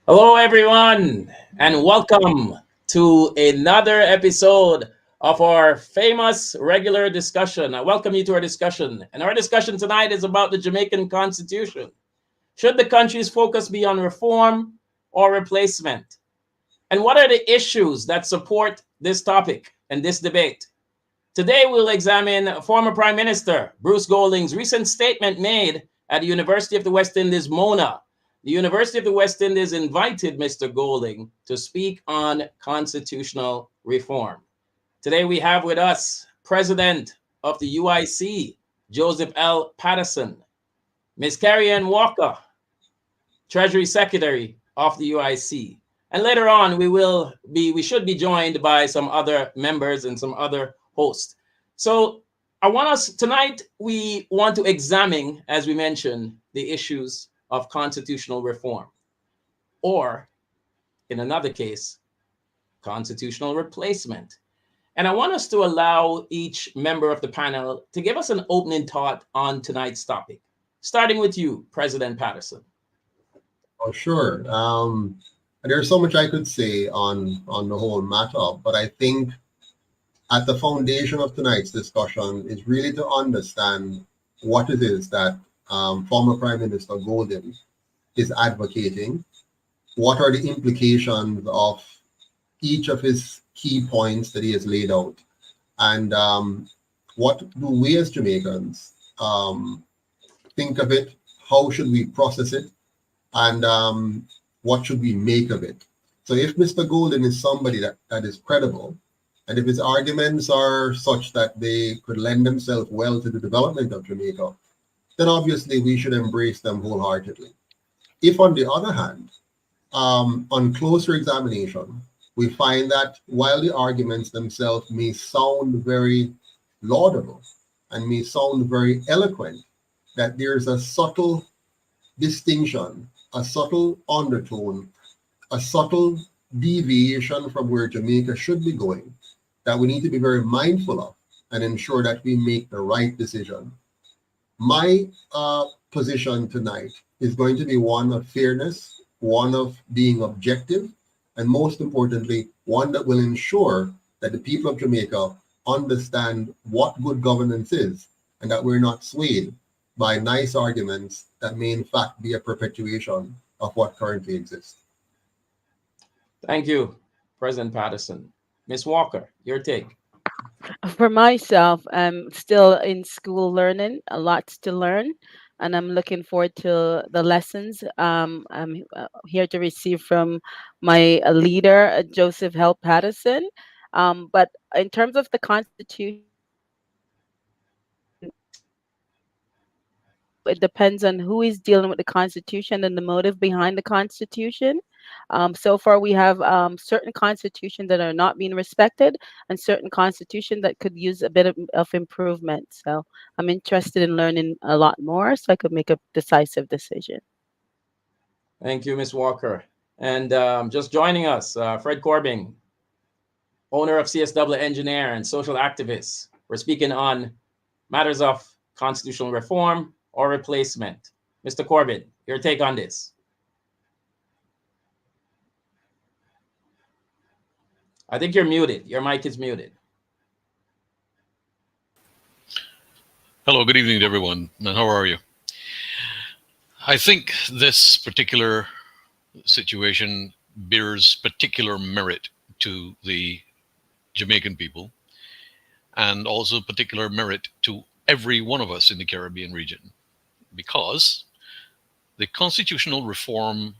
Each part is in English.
Hello, everyone, and welcome to another episode of our famous regular discussion. I welcome you to our discussion. And our discussion tonight is about the Jamaican Constitution. Should the country's focus be on reform or replacement? And what are the issues that support this topic and this debate? Today, we'll examine former Prime Minister Bruce Golding's recent statement made at the University of the West Indies, Mona. The University of the West Indies invited Mr. Golding to speak on constitutional reform. Today, we have with us President of the UIC, Joseph L. Patterson, Ms. Carrie Ann Walker, Treasury Secretary of the UIC. And later on, we should be joined by some other members and some other hosts. So tonight, we want to examine, as we mentioned, the issues of constitutional reform, or in another case, constitutional replacement. And I want us to allow each member of the panel to give us an opening thought on tonight's topic, starting with you, President Patterson. Oh, sure. There's so much I could say on the whole matter, but I think at the foundation of tonight's discussion is really to understand what it is that former Prime Minister Golden is advocating. What are the implications of each of his key points that he has laid out? And what do we as Jamaicans think of it? How should we process it? And what should we make of it? So if Mr. Golden is somebody that is credible, and if his arguments are such that they could lend themselves well to the development of Jamaica, then obviously we should embrace them wholeheartedly. If, on the other hand, on closer examination, we find that while the arguments themselves may sound very laudable and may sound very eloquent, that there's a subtle distinction, a subtle undertone, a subtle deviation from where Jamaica should be going, that we need to be very mindful of and ensure that we make the right decision. My position tonight is going to be one of fairness, one of being objective, and most importantly, one that will ensure that the people of Jamaica understand what good governance is and that we're not swayed by nice arguments that may in fact be a perpetuation of what currently exists. Thank you, President Patterson. Ms. Walker, your take. For myself, I'm still in school learning, a lot to learn, and I'm looking forward to the lessons I'm here to receive from my leader, Joseph L. Patterson. But in terms of the Constitution, it depends on who is dealing with the Constitution and the motive behind the Constitution. So far, we have certain constitutions that are not being respected, and certain constitution that could use a bit of improvement. So I'm interested in learning a lot more, so I could make a decisive decision. Thank you, Ms. Walker. And just joining us, Fred Corbin, owner of CSW Engineer and social activist. We're speaking on matters of constitutional reform or replacement. Mr. Corbin, your take on this. I think you're muted. Your mic is muted. Hello, good evening to everyone, and how are you? I think this particular situation bears particular merit to the Jamaican people, and also particular merit to every one of us in the Caribbean region, because the constitutional reform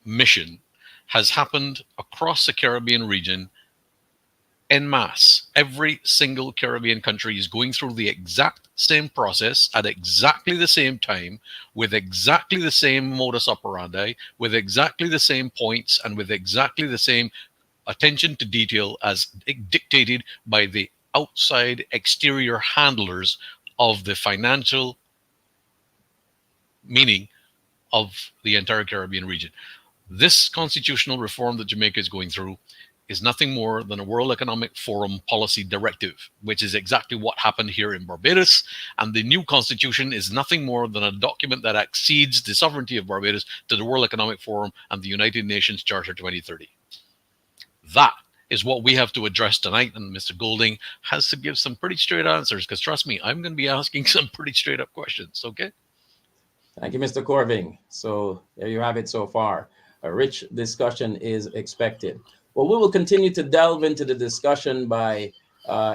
mission has happened across the Caribbean region en masse. Every single Caribbean country is going through the exact same process at exactly the same time, with exactly the same modus operandi, with exactly the same points, and with exactly the same attention to detail as dictated by the outside exterior handlers of the financial meaning of the entire Caribbean region. This constitutional reform that Jamaica is going through is nothing more than a World Economic Forum policy directive, which is exactly what happened here in Barbados. And the new constitution is nothing more than a document that accedes the sovereignty of Barbados to the World Economic Forum and the United Nations Charter 2030. That is what we have to address tonight. And Mr. Golding has to give some pretty straight answers, because trust me, I'm going to be asking some pretty straight up questions. Okay. Thank you, Mr. Corving. So there you have it so far. A rich discussion is expected. Well, we will continue to delve into the discussion by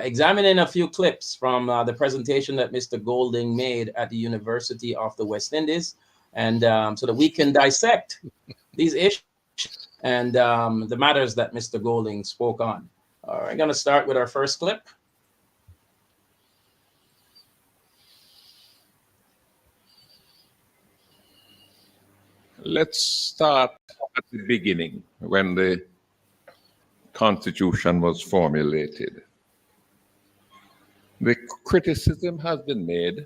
examining a few clips from the presentation that Mr. Golding made at the University of the West Indies, and so that we can dissect these issues and the matters that Mr. Golding spoke on. All right, I'm going to start with our first clip. Let's start at the beginning, when the Constitution was formulated. The criticism has been made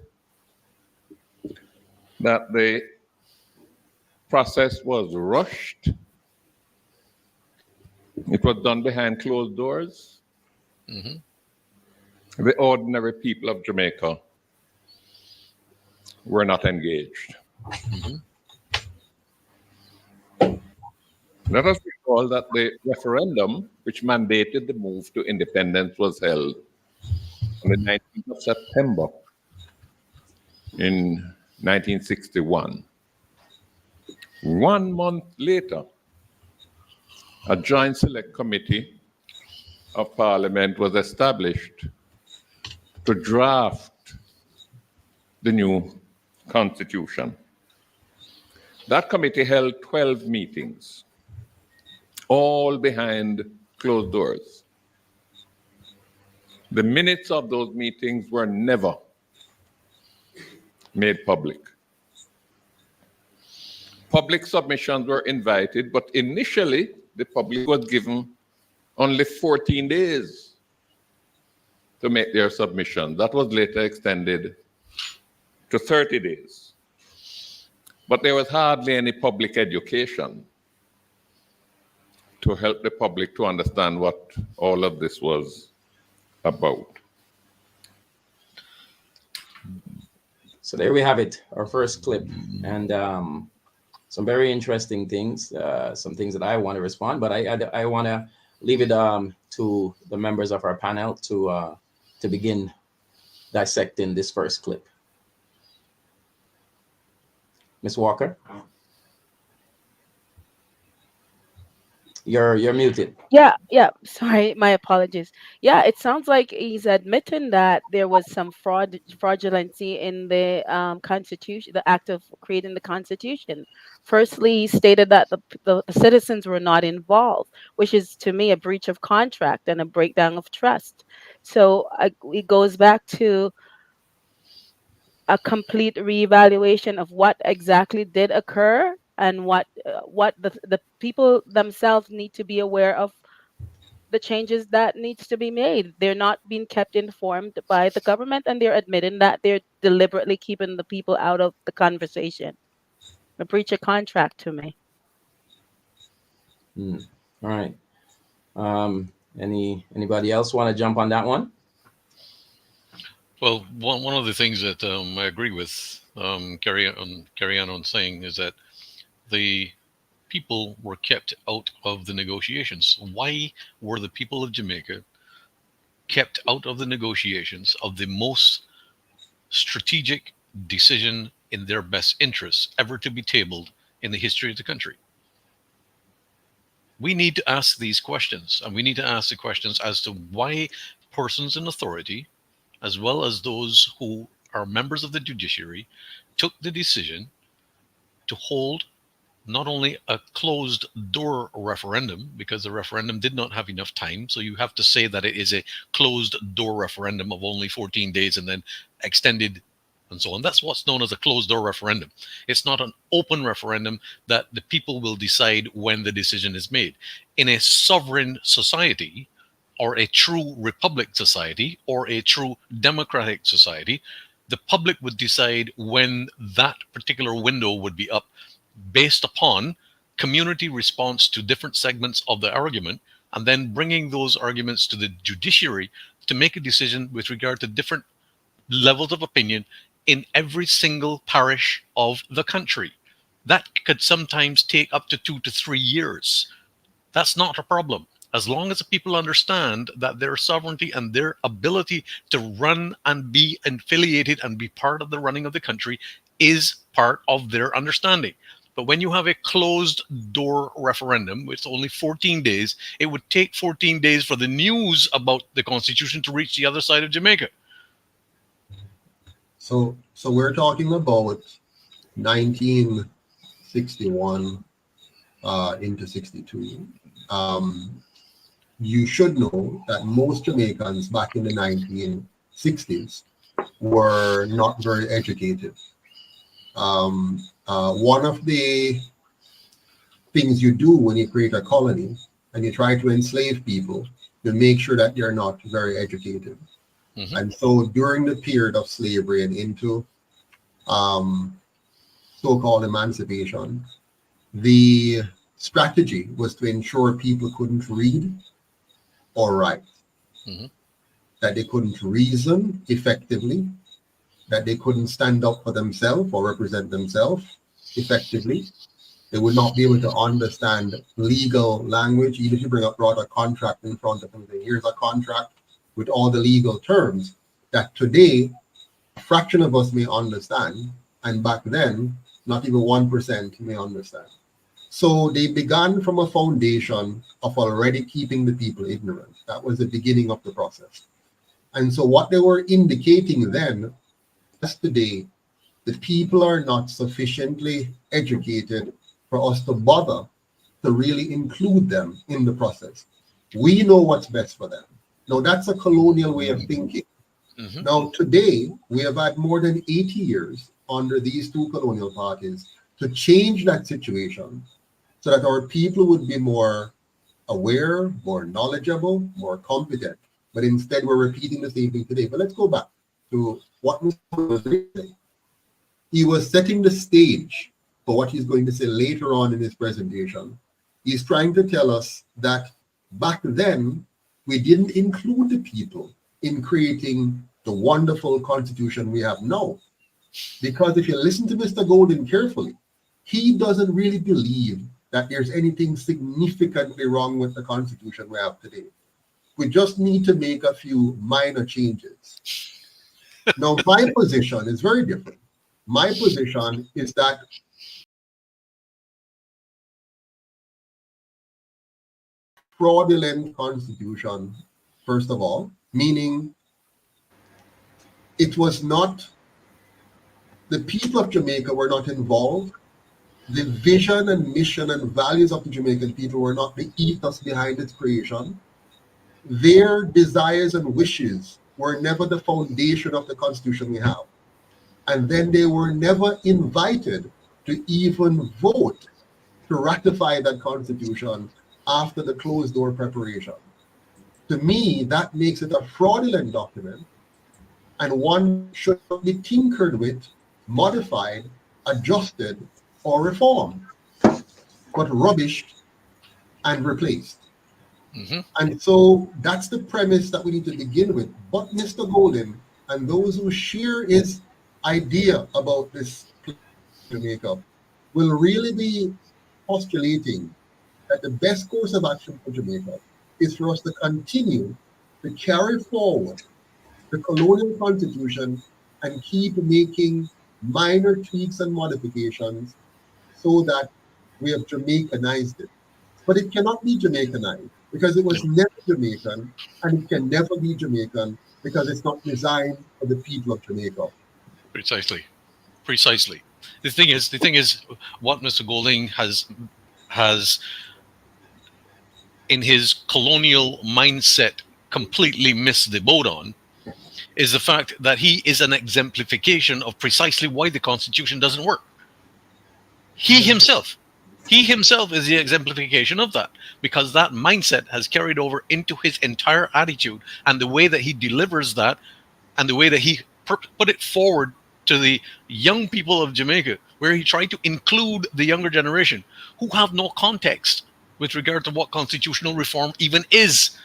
that the process was rushed. It was done behind closed doors. Mm-hmm. The ordinary people of Jamaica were not engaged. Mm-hmm. Let us recall that the referendum, which mandated the move to independence, was held on the 19th of September in 1961. 1 month later, a joint select committee of Parliament was established to draft the new constitution. That committee held 12 meetings, all behind closed doors. The minutes of those meetings were never made public. Public submissions were invited, but initially the public was given only 14 days to make their submission. That was later extended to 30 days. But there was hardly any public education to help the public to understand what all of this was about. So there we have it, our first clip, and some very interesting things, some things that I want to respond, but I want to leave it to the members of our panel to begin dissecting this first clip. Ms. Walker? You're muted. Yeah. Sorry, my apologies. Yeah, it sounds like he's admitting that there was some fraudulency in the Constitution, the act of creating the Constitution. Firstly, he stated that the citizens were not involved, which is to me a breach of contract and a breakdown of trust. So it goes back to a complete reevaluation of what exactly did occur and what the people themselves need to be aware of, the changes that needs to be made. They're not being kept informed by the government, and they're admitting that they're deliberately keeping the people out of the conversation. A breach of contract to me. All right. Anybody else want to jump on that one? Well, one of the things that I agree with carry on saying is that the people were kept out of the negotiations. Why were the people of Jamaica kept out of the negotiations of the most strategic decision in their best interests ever to be tabled in the history of the country? We need to ask these questions, and we need to ask the questions as to why persons in authority, as well as those who are members of the judiciary, took the decision to hold not only a closed door referendum, because the referendum did not have enough time. So you have to say that it is a closed door referendum of only 14 days and then extended and so on. That's what's known as a closed door referendum. It's not an open referendum that the people will decide when the decision is made. In a sovereign society, or a true republic society, or a true democratic society, the public would decide when that particular window would be up based upon community response to different segments of the argument and then bringing those arguments to the judiciary to make a decision with regard to different levels of opinion in every single parish of the country. That could sometimes take up to 2 to 3 years. That's not a problem. As long as the people understand that their sovereignty and their ability to run and be affiliated and be part of the running of the country is part of their understanding. But when you have a closed door referendum with only 14 days, it would take 14 days for the news about the Constitution to reach the other side of Jamaica. So we're talking about 1961 into 62. You should know that most Jamaicans back in the 1960s were not very educated. One of the things you do when you create a colony and you try to enslave people, you make sure that you're not very educated. Mm-hmm. And so during the period of slavery and into so-called emancipation, the strategy was to ensure people couldn't read or write, mm-hmm. that they couldn't reason effectively, that they couldn't stand up for themselves or represent themselves effectively. They would not be able to understand legal language, even if you brought a contract in front of them. Here's a contract with all the legal terms that today a fraction of us may understand, and back then not even 1% may understand. So they began from a foundation of already keeping the people ignorant. That was the beginning of the process. And so what they were indicating then, as today, the people are not sufficiently educated for us to bother to really include them in the process. We know what's best for them. Now, that's a colonial way of thinking. Mm-hmm. Now, today, we have had more than 80 years under these two colonial parties to change that situation so that our people would be more aware, more knowledgeable, more competent. But instead, we're repeating the same thing today. But let's go back to what Mr. was saying. He was setting the stage for what he's going to say later on in his presentation. He's trying to tell us that back then, we didn't include the people in creating the wonderful constitution we have now. Because if you listen to Mr. Golden carefully, he doesn't really believe that there's anything significantly wrong with the constitution we have today. We just need to make a few minor changes. Now, my position is very different. My position is that fraudulent constitution, first of all, meaning it was not, the people of Jamaica were not involved. The vision and mission and values of the Jamaican people were not the ethos behind its creation. Their desires and wishes were never the foundation of the constitution we have. And then they were never invited to even vote to ratify that constitution after the closed door preparation. To me, that makes it a fraudulent document, and one should not be tinkered with, modified, adjusted, or reformed, but rubbished and replaced. Mm-hmm. And so that's the premise that we need to begin with. But Mr. Golden and those who share his idea about this Jamaica will really be postulating that the best course of action for Jamaica is for us to continue to carry forward the colonial constitution and keep making minor tweaks and modifications so that we have Jamaicanized it. But it cannot be Jamaicanized because it was never Jamaican, and it can never be Jamaican because it's not designed for the people of Jamaica. Precisely. The thing is, what Mr. Golding has in his colonial mindset completely missed the boat on is the fact that he is an exemplification of precisely why the Constitution doesn't work. He himself is the exemplification of that, because that mindset has carried over into his entire attitude and the way that he delivers that and the way that he put it forward to the young people of Jamaica, where he tried to include the younger generation who have no context with regard to what constitutional reform even is.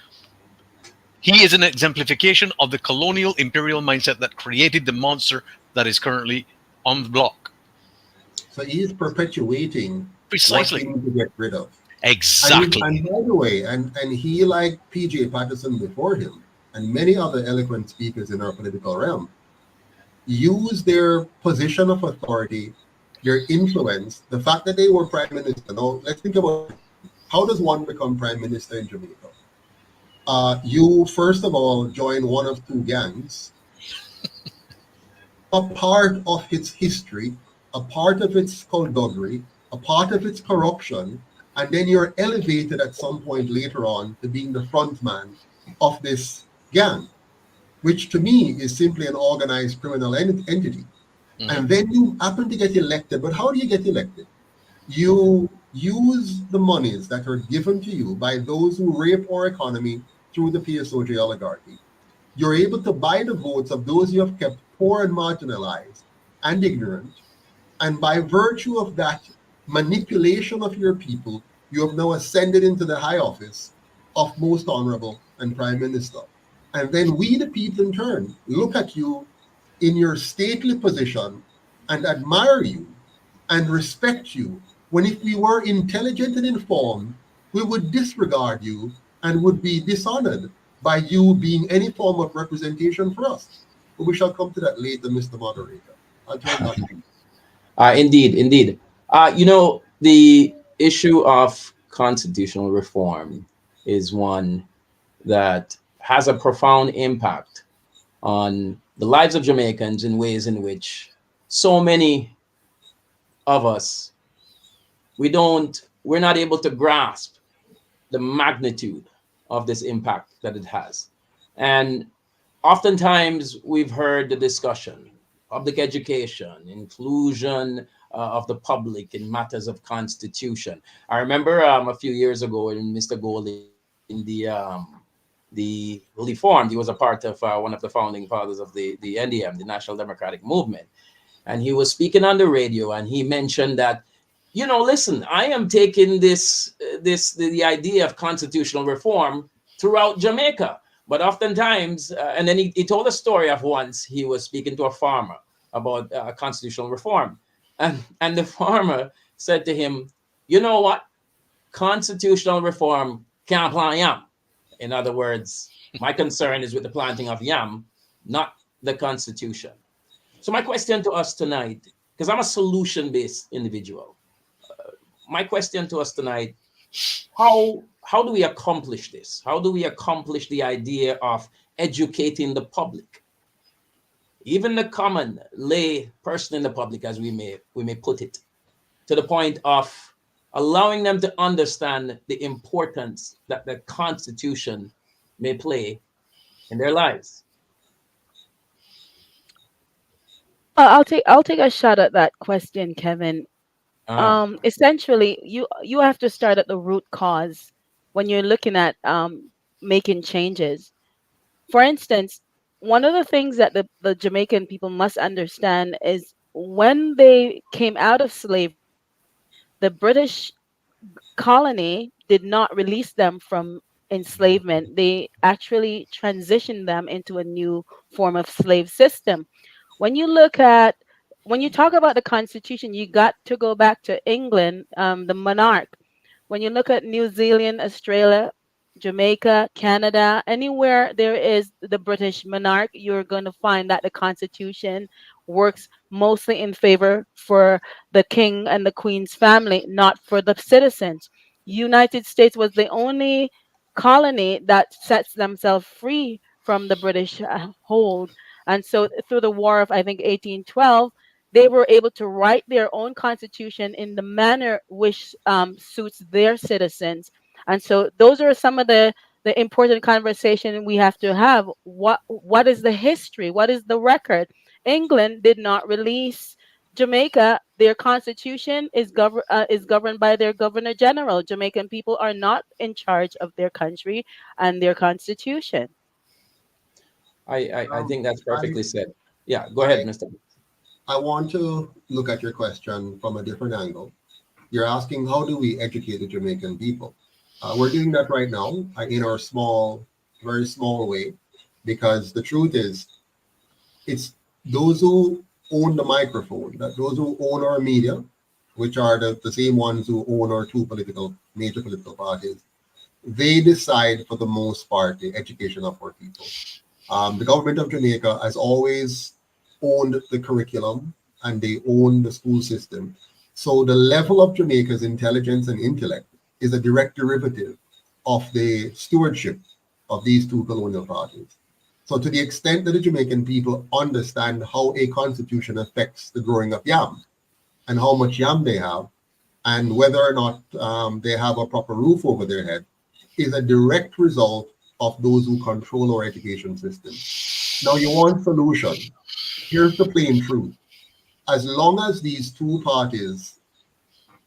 He is an exemplification of the colonial imperial mindset that created the monster that is currently on the block. So he is perpetuating what we Precisely. need to get rid of. Exactly. And by the way, and he, like P.J. Patterson before him, and many other eloquent speakers in our political realm, use their position of authority, their influence, the fact that they were prime minister. Now, let's think about how does one become prime minister in Jamaica? You, first of all, join one of two gangs, a part of its history, a part of its skullduggery, a part of its corruption, and then you're elevated at some point later on to being the front man of this gang, which to me is simply an organized criminal entity. Mhm. And then you happen to get elected. But how do you get elected? You use the monies that are given to you by those who rape our economy through the PSOJ oligarchy. You're able to buy the votes of those you have kept poor and marginalized and ignorant. And by virtue of that manipulation of your people, you have now ascended into the high office of most honorable and prime minister. And then we, the people, in turn, look at you in your stately position and admire you and respect you, when if we were intelligent and informed, we would disregard you and would be dishonored by you being any form of representation for us. But we shall come to that later, Mr. Moderator. I'll turn back to you. Indeed, indeed. The issue of constitutional reform is one that has a profound impact on the lives of Jamaicans in ways in which so many of us we're not able to grasp the magnitude of this impact that it has. And oftentimes we've heard the discussion, public education, inclusion of the public in matters of constitution. I remember a few years ago when Mr. Gold in the he formed, he was a part of one of the founding fathers of the NDM, the National Democratic Movement. And he was speaking on the radio and he mentioned that, listen, I am taking the idea of constitutional reform throughout Jamaica. But oftentimes, and then he told a story of once he was speaking to a farmer about constitutional reform. And the farmer said to him, you know what? Constitutional reform can't plant yam. In other words, my concern is with the planting of yam, not the Constitution. So my question to us tonight, because I'm a solution-based individual, my question to us tonight, how do we accomplish this? How do we accomplish the idea of educating the public, even the common lay person in the public, as we may put it, to the point of allowing them to understand the importance that the Constitution may play in their lives? I'll take a shot at that question, Kevin. Ah, Essentially, you have to start at the root cause when you're looking at making changes. For instance, one of the things that the Jamaican people must understand is when they came out of slavery, the British colony did not release them from enslavement. They actually transitioned them into a new form of slave system. When you look at when you talk about the Constitution, you got to go back to England, the monarch. When you look at New Zealand, Australia, Jamaica, Canada, anywhere there is the British monarch, you're going to find that the Constitution works mostly in favor for the king and the queen's family, not for the citizens. United States was the only colony that sets themselves free from the British hold. And so through the war of, I think, 1812, they were able to write their own constitution in the manner which suits their citizens. And so those are some of the important conversation we have to have. What is the history? What is the record? England did not release Jamaica. Their constitution is governed by their governor general. Jamaican people are not in charge of their country and their constitution. I Um, think that's I, perfectly said. Yeah, go ahead, I, Mr. I want to look at your question from a different angle. You're asking, how do we educate the Jamaican people? We're doing that right now in our small, very small way, because the truth is, it's those who own the microphone, that those who own our media, which are the same ones who own our two major political parties, they decide for the most part the education of our people. The government of Jamaica has always owned the curriculum and they own the school system. So the level of Jamaica's intelligence and intellect is a direct derivative of the stewardship of these two colonial parties. So to the extent that the Jamaican people understand how a constitution affects the growing of yam and how much yam they have, and whether or not they have a proper roof over their head, is a direct result of those who control our education system. Now, you want solution. Here's the plain truth. As long as these two parties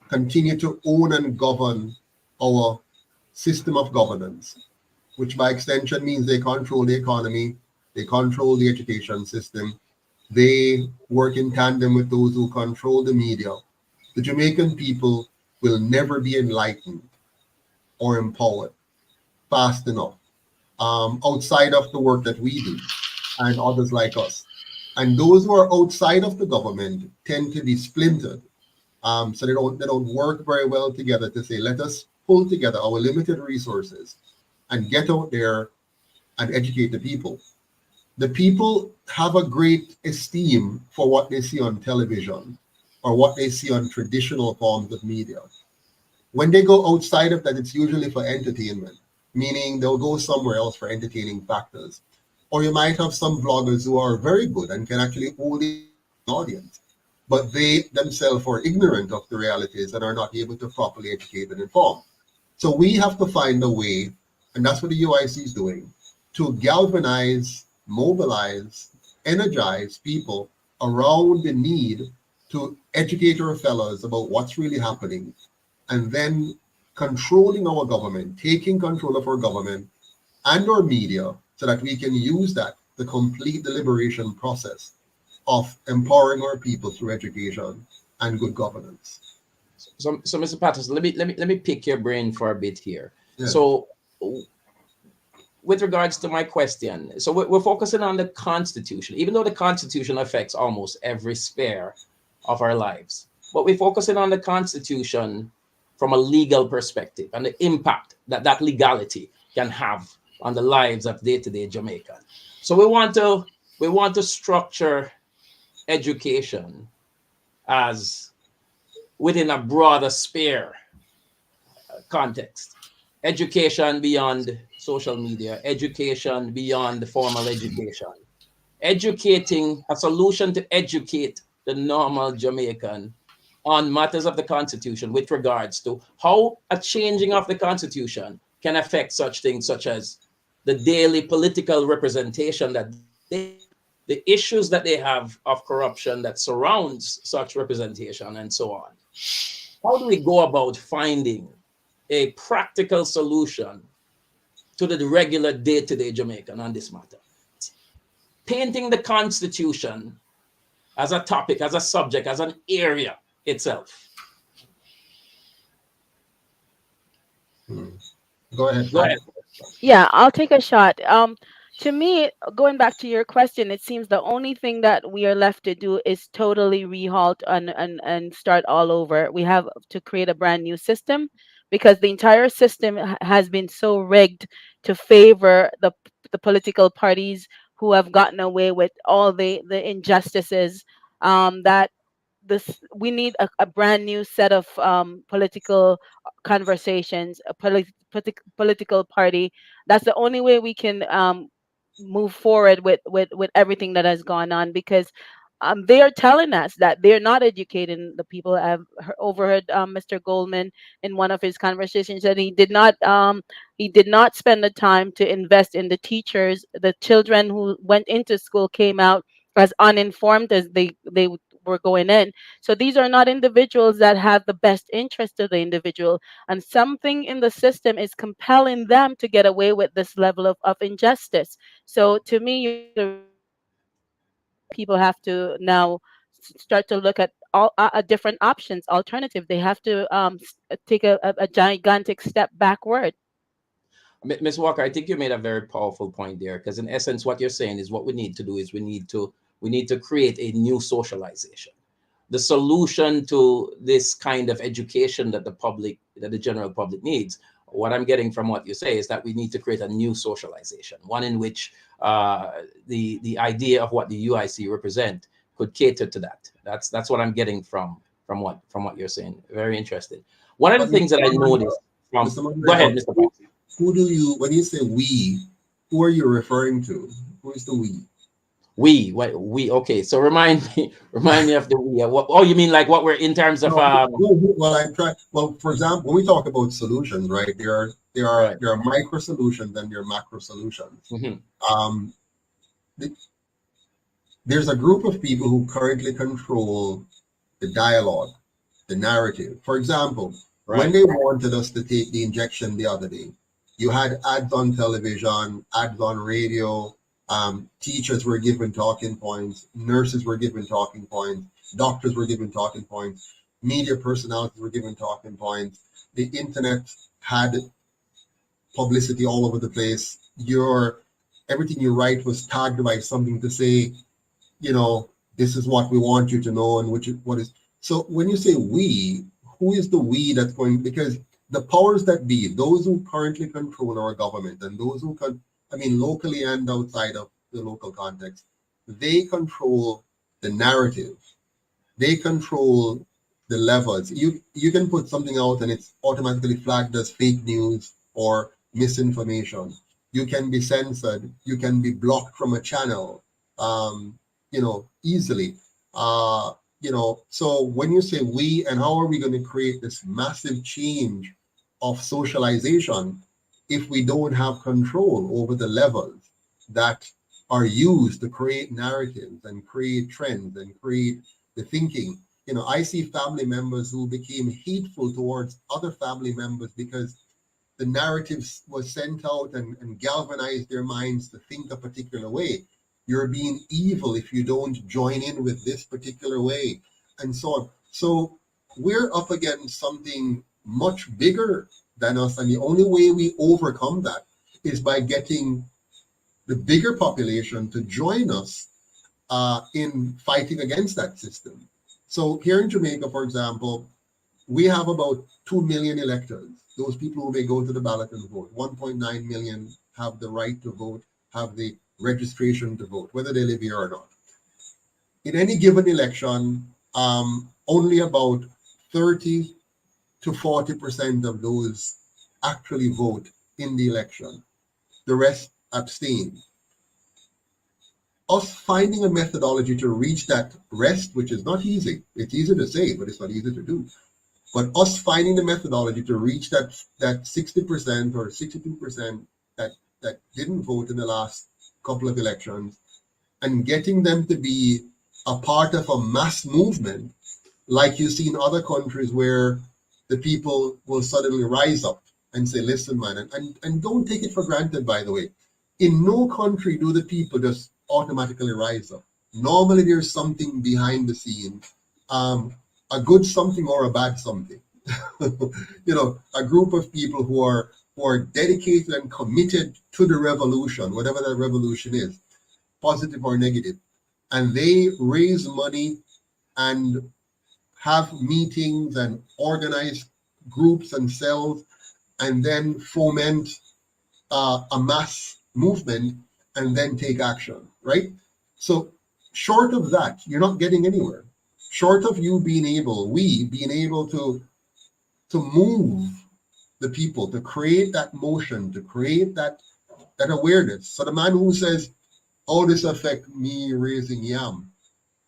continue to own and govern our system of governance, which by extension means they control the economy, they control the education system, they work in tandem with those who control the media, the Jamaican people will never be enlightened or empowered fast enough outside of the work that we do and others like us. And those who are outside of the government tend to be splintered. So they don't work very well together to say, let us pull together our limited resources and get out there and educate the people. The people have a great esteem for what they see on television or what they see on traditional forms of media. When they go outside of that, it's usually for entertainment, meaning they'll go somewhere else for entertaining factors. Or you might have some vloggers who are very good and can actually hold an audience, but they themselves are ignorant of the realities and are not able to properly educate and inform. So we have to find a way, and that's what the UIC is doing, to galvanize, mobilize, energize people around the need to educate our fellows about what's really happening, and then controlling our government, taking control of our government and our media so that we can use that to complete the liberation process of empowering our people through education and good governance. So Mr. Patterson, let me pick your brain for a bit here. Yeah. So, with regards to my question, so we're focusing on the Constitution, even though the Constitution affects almost every sphere of our lives, but we're focusing on the Constitution from a legal perspective and the impact that that legality can have on the lives of day-to-day Jamaican. So we want to structure education as within a broader sphere context. Education beyond social media, education beyond formal education, educating a solution to educate the normal Jamaican on matters of the Constitution with regards to how a changing of the Constitution can affect such things such as the daily political representation that they have, the issues that they have of corruption that surrounds such representation, and so on. How do we go about finding a practical solution to the regular day-to-day Jamaican on this matter? Painting the Constitution as a topic, as a subject, as an area itself. Go ahead. Go ahead. Yeah, I'll take a shot. To me, going back to your question, it seems the only thing that we are left to do is totally rehalt and start all over. We have to create a brand new system because the entire system has been so rigged to favor the political parties who have gotten away with all the injustices, that this we need a brand new set of political conversations, a political party. That's the only way we can move forward with everything that has gone on, because they are telling us that they're not educating the people. I've overheard Mr. Goldman in one of his conversations that he did not spend the time to invest in the teachers. The children who went into school came out as uninformed as they were going in. So these are not individuals that have the best interest of the individual, and something in the system is compelling them to get away with this level of injustice. So to me, you have to rehalt the system. People have to now start to look at different options, alternative. They have to take a gigantic step backward. Ms. Walker, I think you made a very powerful point there, because in essence, what you're saying is what we need to do is we need to create a new socialization. The solution to this kind of education that the general public needs, what I'm getting from what you say is that we need to create a new socialization, one in which the idea of what the UIC represent could cater to that. That's what I'm getting from what you're saying. Very interesting. One of the But things that I Mr. noticed from Mr. go ahead, Moderator, Mr. Fox. who do you, when you say we, who are you referring to? Who is the we? We okay. So remind me of the we. You mean like what we're in terms of Well, I'm trying. Well, for example, when we talk about solutions, right? right. There are micro solutions and there are macro solutions. Mhm. Um, th- there's a group of people who currently control the dialogue, the narrative. For example, when Right. they wanted us to take the injection the other day, you had ads on television, ads on radio. Teachers were given talking points, nurses were given talking points, doctors were given talking points, media personalities were given talking points. The internet had publicity all over the place. Everything you write was tagged by something to say, this is what we want you to know, and what is. So when you say we, who is the we that's going? Because the powers that be, those who currently control our government, and those who locally and outside of the local context, they control the narrative. They control the levels. You can put something out and it's automatically flagged as fake news or misinformation. You can be censored. You can be blocked from a channel, easily. So when you say we, and how are we going to create this massive change of socialization if we don't have control over the levels that are used to create narratives and create trends and create the thinking? I see family members who became hateful towards other family members because the narratives was sent out and galvanized their minds to think a particular way. You're being evil if you don't join in with this particular way, and so on. So we're up against something much bigger than us, and the only way we overcome that is by getting the bigger population to join us in fighting against that system. So here in Jamaica, for example, we have about 2 million electors, those people who may go to the ballot and vote. 1.9 million have the right to vote, have the registration to vote, whether they live here or not. In any given election, only about 30 to 40% of those actually vote in the election. The rest abstain. Us finding a methodology to reach that rest, which is not easy. It's easy to say, but it's not easy to do. But us finding the methodology to reach that 60% or 62% that didn't vote in the last couple of elections, and getting them to be a part of a mass movement, like you see in other countries where the people will suddenly rise up and say, listen, man, and don't take it for granted, by the way. In no country do the people just automatically rise up. Normally there's something behind the scenes, a good something or a bad something. A group of people who are dedicated and committed to the revolution, whatever that revolution is, positive or negative. And they raise money and have meetings and organize groups and cells, and then foment a mass movement and then take action, right? So short of that, you're not getting anywhere. Short of we being able to move the people, to create that motion, to create that awareness. So the man who says, "Oh, this affect me raising yam,"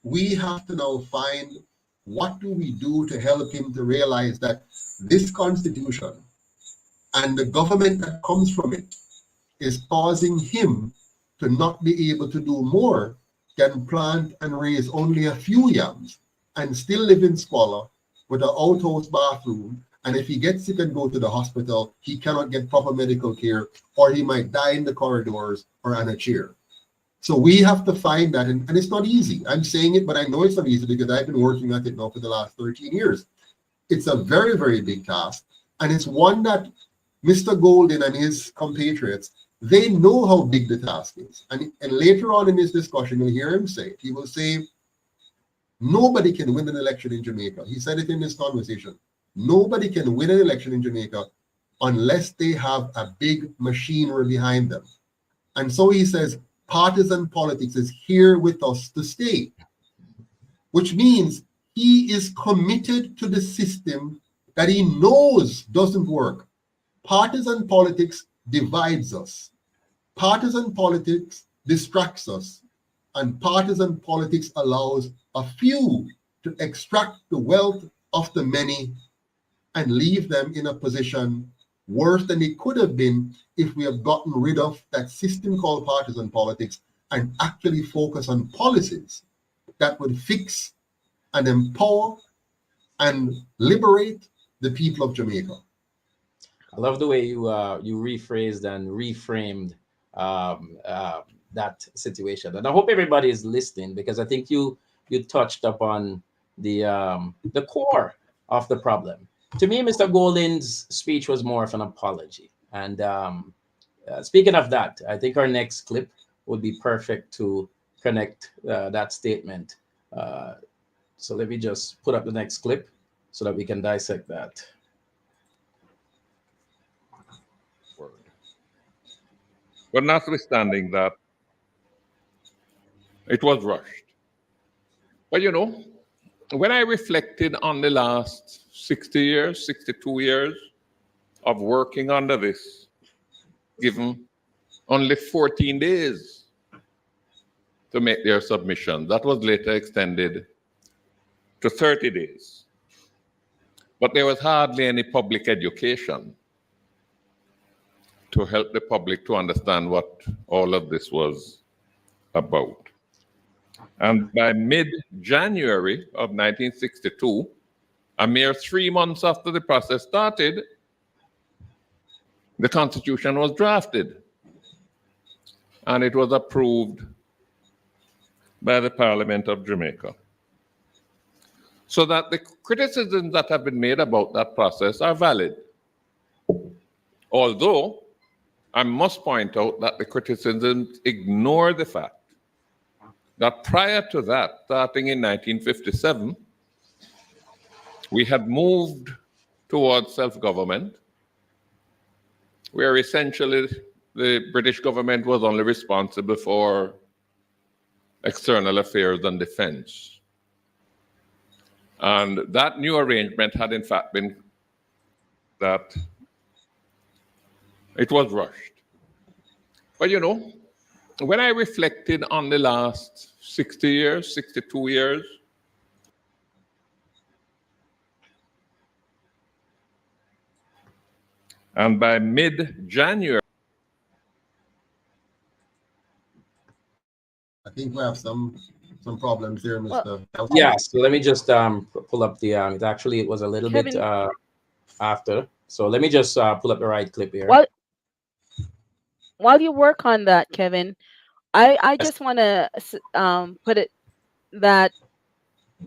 we have to now find what do we do to help him to realize that this constitution and the government that comes from it is causing him to not be able to do more than plant and raise only a few yams and still live in squalor with an outhouse bathroom. And if he gets sick and go to the hospital, he cannot get proper medical care, or he might die in the corridors or on a chair. So we have to find that, and it's not easy. I'm saying it, but I know it's not easy because I've been working at it now for the last 13 years. It's a very, very big task, and it's one that Mr. Golden and his compatriots, they know how big the task is. And later on in this discussion, you'll hear him say, he will say, nobody can win an election in Jamaica. He said it in this conversation. Nobody can win an election in Jamaica unless they have a big machinery behind them. And so he says, partisan politics is here with us to stay, which means he is committed to the system that he knows doesn't work. Partisan politics divides us. Partisan politics distracts us. And partisan politics allows a few to extract the wealth of the many and leave them in a position worse than it could have been if we have gotten rid of that system called partisan politics and actually focus on policies that would fix and empower and liberate the people of Jamaica. I love the way you rephrased and reframed that situation, and I hope everybody is listening because I think you touched upon the core of the problem. To me, Mr. Golden's speech was more of an apology. And speaking of that, I think our next clip would be perfect to connect that statement. So let me just put up the next clip so that we can dissect that. But notwithstanding that, it was rushed. But when I reflected on the last 60 years, 62 years of working under this, given only 14 days to make their submission, that was later extended to 30 days. But there was hardly any public education to help the public to understand what all of this was about. And by mid-January of 1962, a mere 3 months after the process started, the Constitution was drafted and it was approved by the Parliament of Jamaica. So that the criticisms that have been made about that process are valid. Although, I must point out that the criticisms ignore the fact that prior to that, starting in 1957, we had moved towards self-government, where essentially the British government was only responsible for external affairs and defense. And that new arrangement had in fact been that it was rushed. But when I reflected on the last 60 years, 62 years, and by mid-January, I think we have some problems here, Mr. Yeah, so let me just pull up the it was a little bit Kevin, after. So let me just pull up the right clip here. while you work on that, Kevin, I Yes. just want to put it that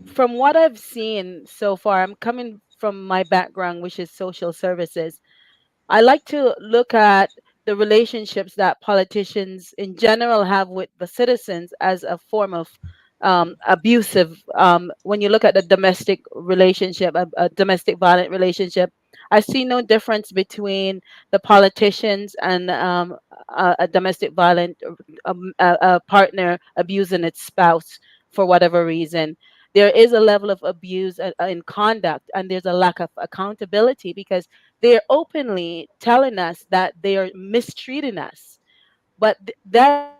from what I've seen so far, I'm coming from my background, which is social services. I like to look at the relationships that politicians in general have with the citizens as a form of abusive. When you look at the domestic relationship, a domestic violent relationship, I see no difference between the politicians and a domestic violent a partner abusing its spouse for whatever reason. There is a level of abuse in conduct, and there's a lack of accountability because they're openly telling us that they are mistreating us. But that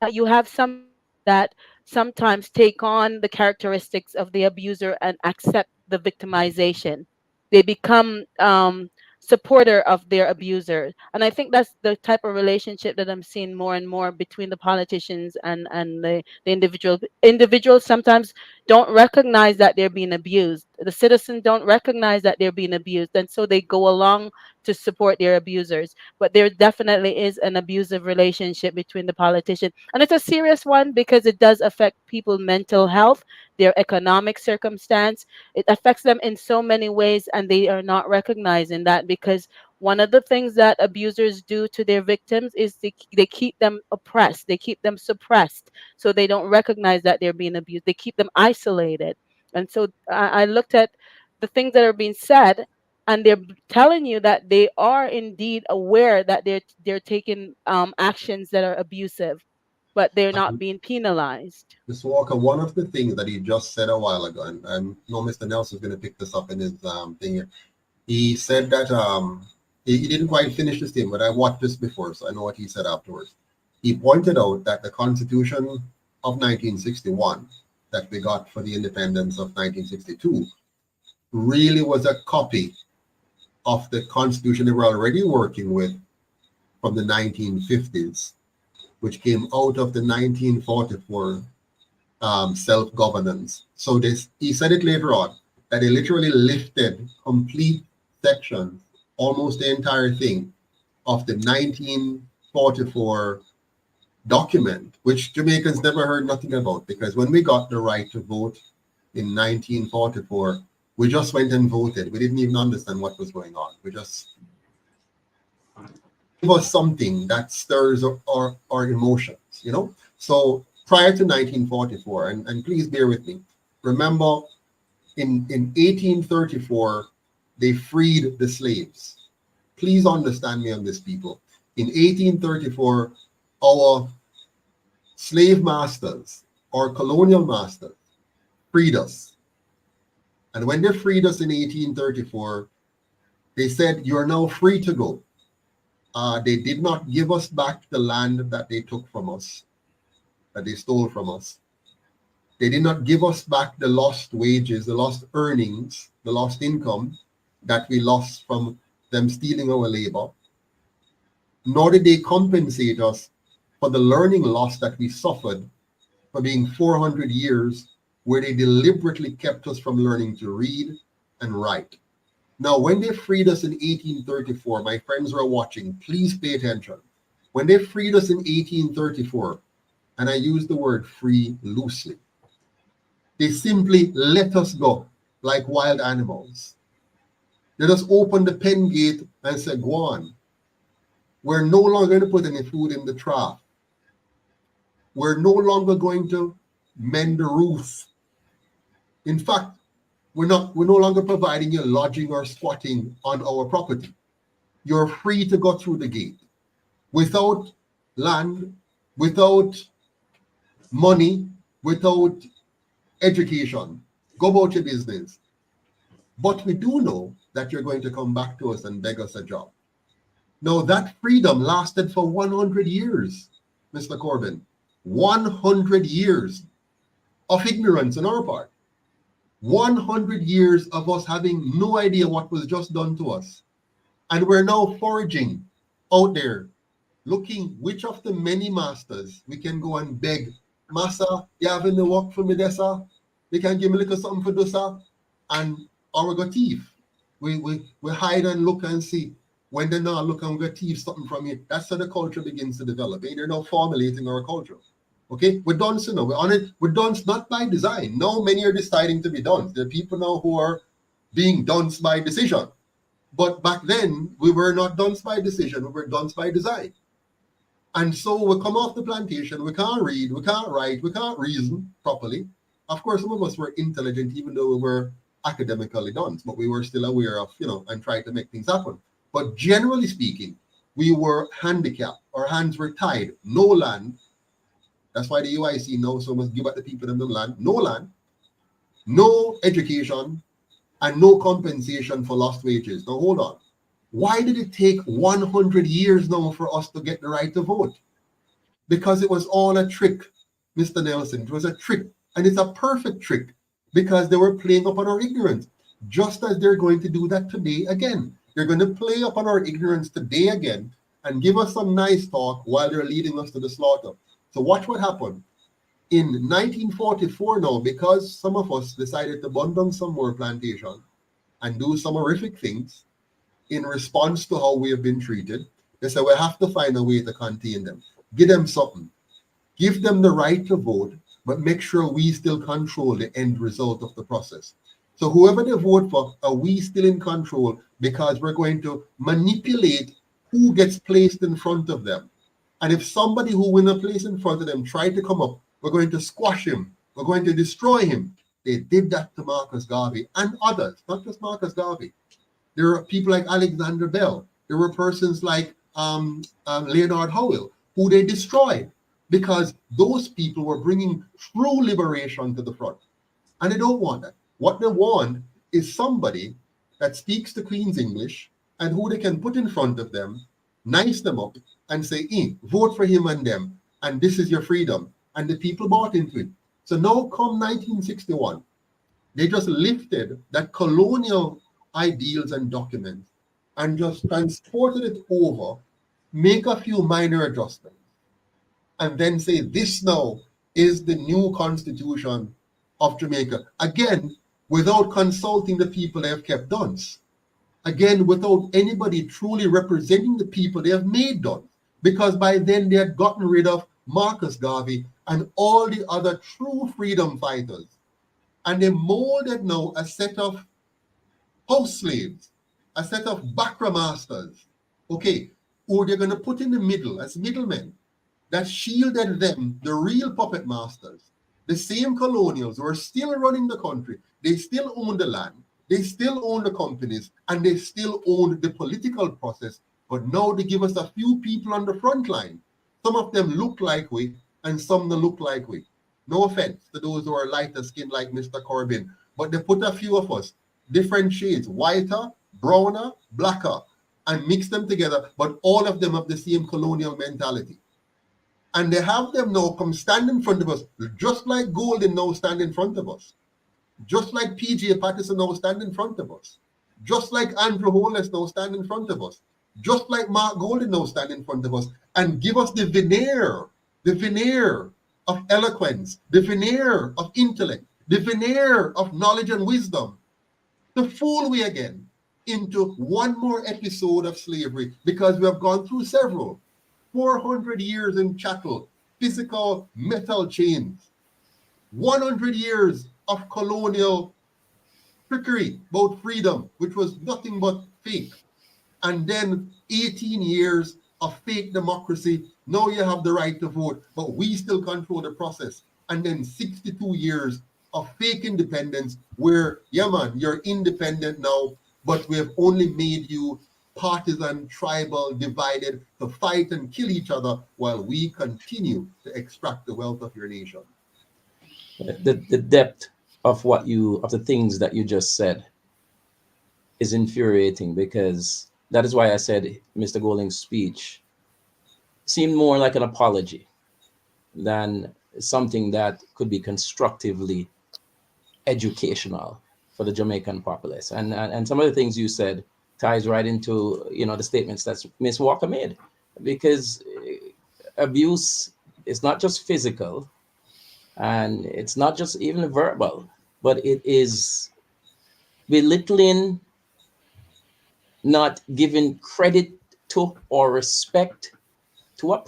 you have some that sometimes take on the characteristics of the abuser and accept the victimization. They become supporter of their abuser, and I think that's the type of relationship that I'm seeing more and more between the politicians and the individuals. Sometimes don't recognize that they're being abused. The citizens don't recognize that they're being abused, and so they go along to support their abusers. But there definitely is an abusive relationship between the politician, and it's a serious one because it does affect people's mental health, their economic circumstance. It affects them in so many ways, and they are not recognizing that, because one of the things that abusers do to their victims is they keep them oppressed, they keep them suppressed, so they don't recognize that they're being abused. They keep them isolated. And so I looked at the things that are being said, and they're telling you that they are indeed aware that they're taking actions that are abusive, but they're not being penalized. Mr. Walker, one of the things that he just said a while ago, and I know Mr. Nelson's going to pick this up in his thing here. He said that he didn't quite finish the statement, but I watched this before, so I know what he said afterwards. He pointed out that the Constitution of 1961 that we got for the independence of 1962 really was a copy of the Constitution they were already working with from the 1950s, which came out of the 1944 self-governance. So he said it later on, that they literally lifted complete sections, almost the entire thing, of the 1944 document, which Jamaicans never heard nothing about, because when we got the right to vote in 1944, we just went and voted. We didn't even understand what was going on. We just give us something that stirs our emotions, you know? So prior to 1944, and please bear with me, remember in 1834, they freed the slaves. Please understand me on this, people. In 1834, our slave masters, our colonial masters, freed us. And when they freed us in 1834, they said, "You are now free to go." They did not give us back the land that they took from us, that they stole from us. They did not give us back the lost wages, the lost earnings, the lost income that we lost from them stealing our labor. Nor did they compensate us for the learning loss that we suffered for being 400 years where they deliberately kept us from learning to read and write. Now, when they freed us in 1834, my friends who are watching, please pay attention. When they freed us in 1834, and I use the word free loosely, they simply let us go like wild animals. They just opened the pen gate and said, "Go on. We're no longer going to put any food in the trough. We're no longer going to mend the roof. In fact, we're no longer providing you lodging or squatting on our property. You're free to go through the gate without land, without money, without education. Go about your business. But we do know that you're going to come back to us and beg us a job." Now, that freedom lasted for 100 years, Mr. Corbin. 100 years of ignorance on our part. 100 years of us having no idea what was just done to us. And we're now foraging out there, looking which of the many masters we can go and beg. "Master, you having the work for me there, sir? You can give me a little something for this, sir?" And our go thief. We hide and look and see. When they now look and we go thief something from you, that's how the culture begins to develop. They're now formulating our culture. Okay, we're done, so now we're on it. We're done not by design. Now many are deciding to be done. There are people now who are being done by decision. But back then, we were not done by decision, we were done by design. And so we come off the plantation, we can't read, we can't write, we can't reason properly. Of course, some of us were intelligent, even though we were academically done, but we were still aware of, and trying to make things happen. But generally speaking, we were handicapped. Our hands were tied. No land. That's why the UIC now so must give up the people in the land. No land, no education, and no compensation for lost wages. Now, hold on. Why did it take 100 years now for us to get the right to vote? Because it was all a trick, Mr. Nelson. It was a trick. And it's a perfect trick because they were playing upon our ignorance, just as they're going to do that today again. They're going to play upon our ignorance today again and give us some nice talk while they're leading us to the slaughter. So watch what happened. In 1944 now, because some of us decided to burn down some more plantation and do some horrific things in response to how we have been treated, they said we have to find a way to contain them. Give them something. Give them the right to vote, but make sure we still control the end result of the process. So whoever they vote for, are we still in control, because we're going to manipulate who gets placed in front of them. And if somebody who win a place in front of them try to come up, we're going to squash him. We're going to destroy him. They did that to Marcus Garvey and others, not just Marcus Garvey. There are people like Alexander Bell. There were persons like Leonard Howell, who they destroyed because those people were bringing true liberation to the front. And they don't want that. What they want is somebody that speaks the Queen's English and who they can put in front of them, nice them up, and say, vote for him and them, and this is your freedom. And the people bought into it. So now come 1961, they just lifted that colonial ideals and documents and just transported it over, make a few minor adjustments, and then say this now is the new constitution of Jamaica. Again, without consulting the people they have kept dunce. Again, without anybody truly representing the people they have made dunce. Because by then they had gotten rid of Marcus Garvey and all the other true freedom fighters. And they molded now a set of house slaves, a set of bakra masters, okay, who they're going to put in the middle as middlemen that shielded them, the real puppet masters, the same colonials who are still running the country. They still own the land, they still own the companies, and they still own the political process. But now they give us a few people on the front line. Some of them look like we, and some don't look like we. No offense to those who are lighter skinned like Mr. Corbyn, but they put a few of us, different shades, whiter, browner, blacker, and mix them together, but all of them have the same colonial mentality. And they have them now come stand in front of us, just like Golden now stand in front of us, just like PJ Patterson now stand in front of us, just like Andrew Holness now stand in front of us, just like Mark Golden now stand in front of us, and give us the veneer of eloquence, the veneer of intellect, the veneer of knowledge and wisdom, to fool we again into one more episode of slavery, because we have gone through several. 400 years in chattel, physical metal chains, 100 years of colonial trickery about freedom, which was nothing but fake, and then 18 years of fake democracy. Now you have the right to vote, but we still control the process. And then 62 years of fake independence where, yeah man, you're independent now, but we have only made you partisan, tribal, divided to fight and kill each other while we continue to extract the wealth of your nation. The depth of the things that you just said is infuriating, because that is why I said Mr. Golding's speech seemed more like an apology than something that could be constructively educational for the Jamaican populace. And some of the things you said ties right into the statements that Ms. Walker made, because abuse is not just physical and it's not just even verbal, but it is belittling, not giving credit to or respect to a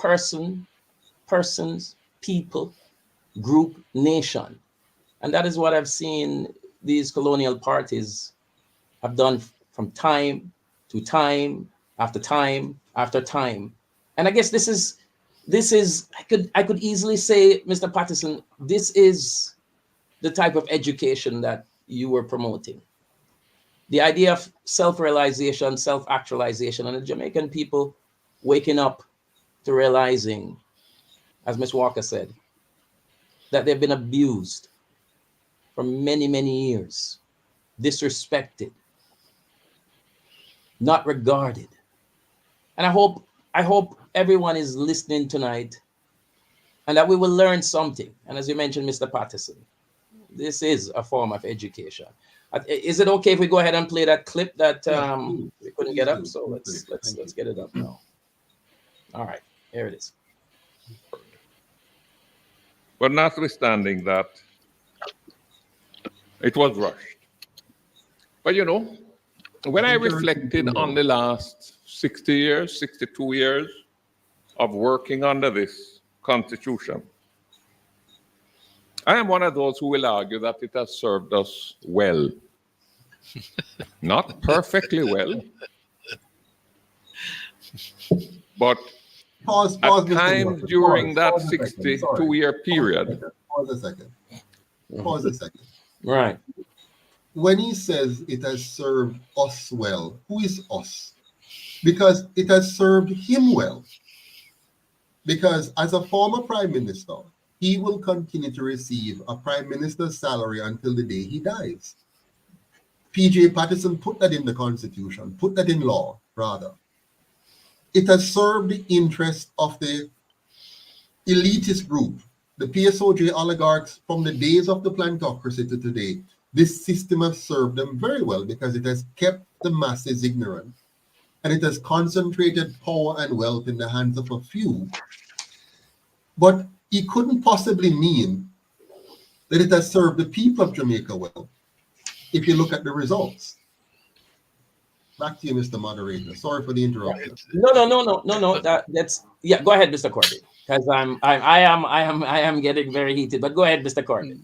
persons, people, group, nation. And that is what I've seen these colonial parties have done from time to time after time after time. And I guess this is I could easily say, Mr. Patterson, this is the type of education that you were promoting. The idea of self-realization, self-actualization, and the Jamaican people waking up to realizing, as Ms. Walker said, that they've been abused for many, many years, disrespected, not regarded. And I hope everyone is listening tonight and that we will learn something. And as you mentioned, Mr. Patterson, this is a form of education. Is it okay if we go ahead and play that clip that we couldn't get up? So let's get it up now. All right, here it is. But notwithstanding that, it was rushed. But you know, when I reflected on the last 60 years, 62 years of working under this constitution, I am one of those who will argue that it has served us well. Not perfectly well, but Pause, at Mr. times Watson. during that Pause a second. Sorry. 62-year period. Pause a second. Pause a second. Right. When he says it has served us well, who is us? Because it has served him well. Because as a former prime minister, he will continue to receive a prime minister's salary until the day he dies. P.J. Patterson put that in the constitution, put that in law, rather. It has served the interest of the elitist group, the PSOJ oligarchs from the days of the plantocracy to today. This system has served them very well because it has kept the masses ignorant and it has concentrated power and wealth in the hands of a few. But it couldn't possibly mean that it has served the people of Jamaica well if you look at the results. Back to you, Mr. Moderator. Sorry for the interruption. No. That's yeah. Go ahead, Mr. Corbett, because I am getting very heated. But go ahead, Mr. Corbett.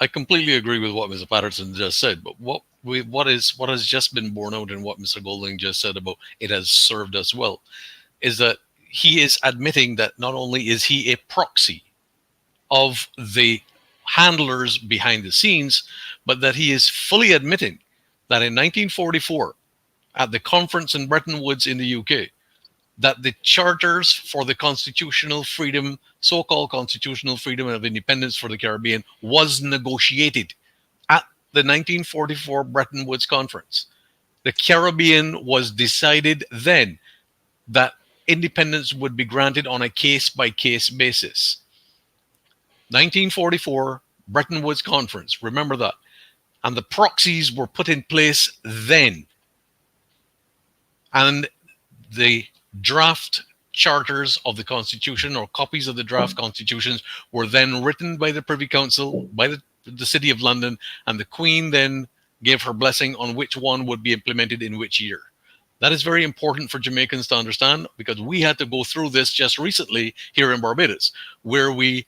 I completely agree with what Mr. Patterson just said, but what has just been borne out in what Mr. Golding just said about it has served us well is that he is admitting that not only is he a proxy of the handlers behind the scenes, but that he is fully admitting that in 1944, at the conference in Bretton Woods in the UK, that the charters for the constitutional freedom, so-called constitutional freedom of independence for the Caribbean, was negotiated at the 1944 Bretton Woods Conference. The Caribbean was decided then that independence would be granted on a case-by-case basis. 1944 Bretton Woods Conference, remember that. And the proxies were put in place then. And the draft charters of the Constitution, or copies of the draft constitutions, were then written by the Privy Council, by the City of London, and the Queen then gave her blessing on which one would be implemented in which year. That is very important for Jamaicans to understand, because we had to go through this just recently here in Barbados, where we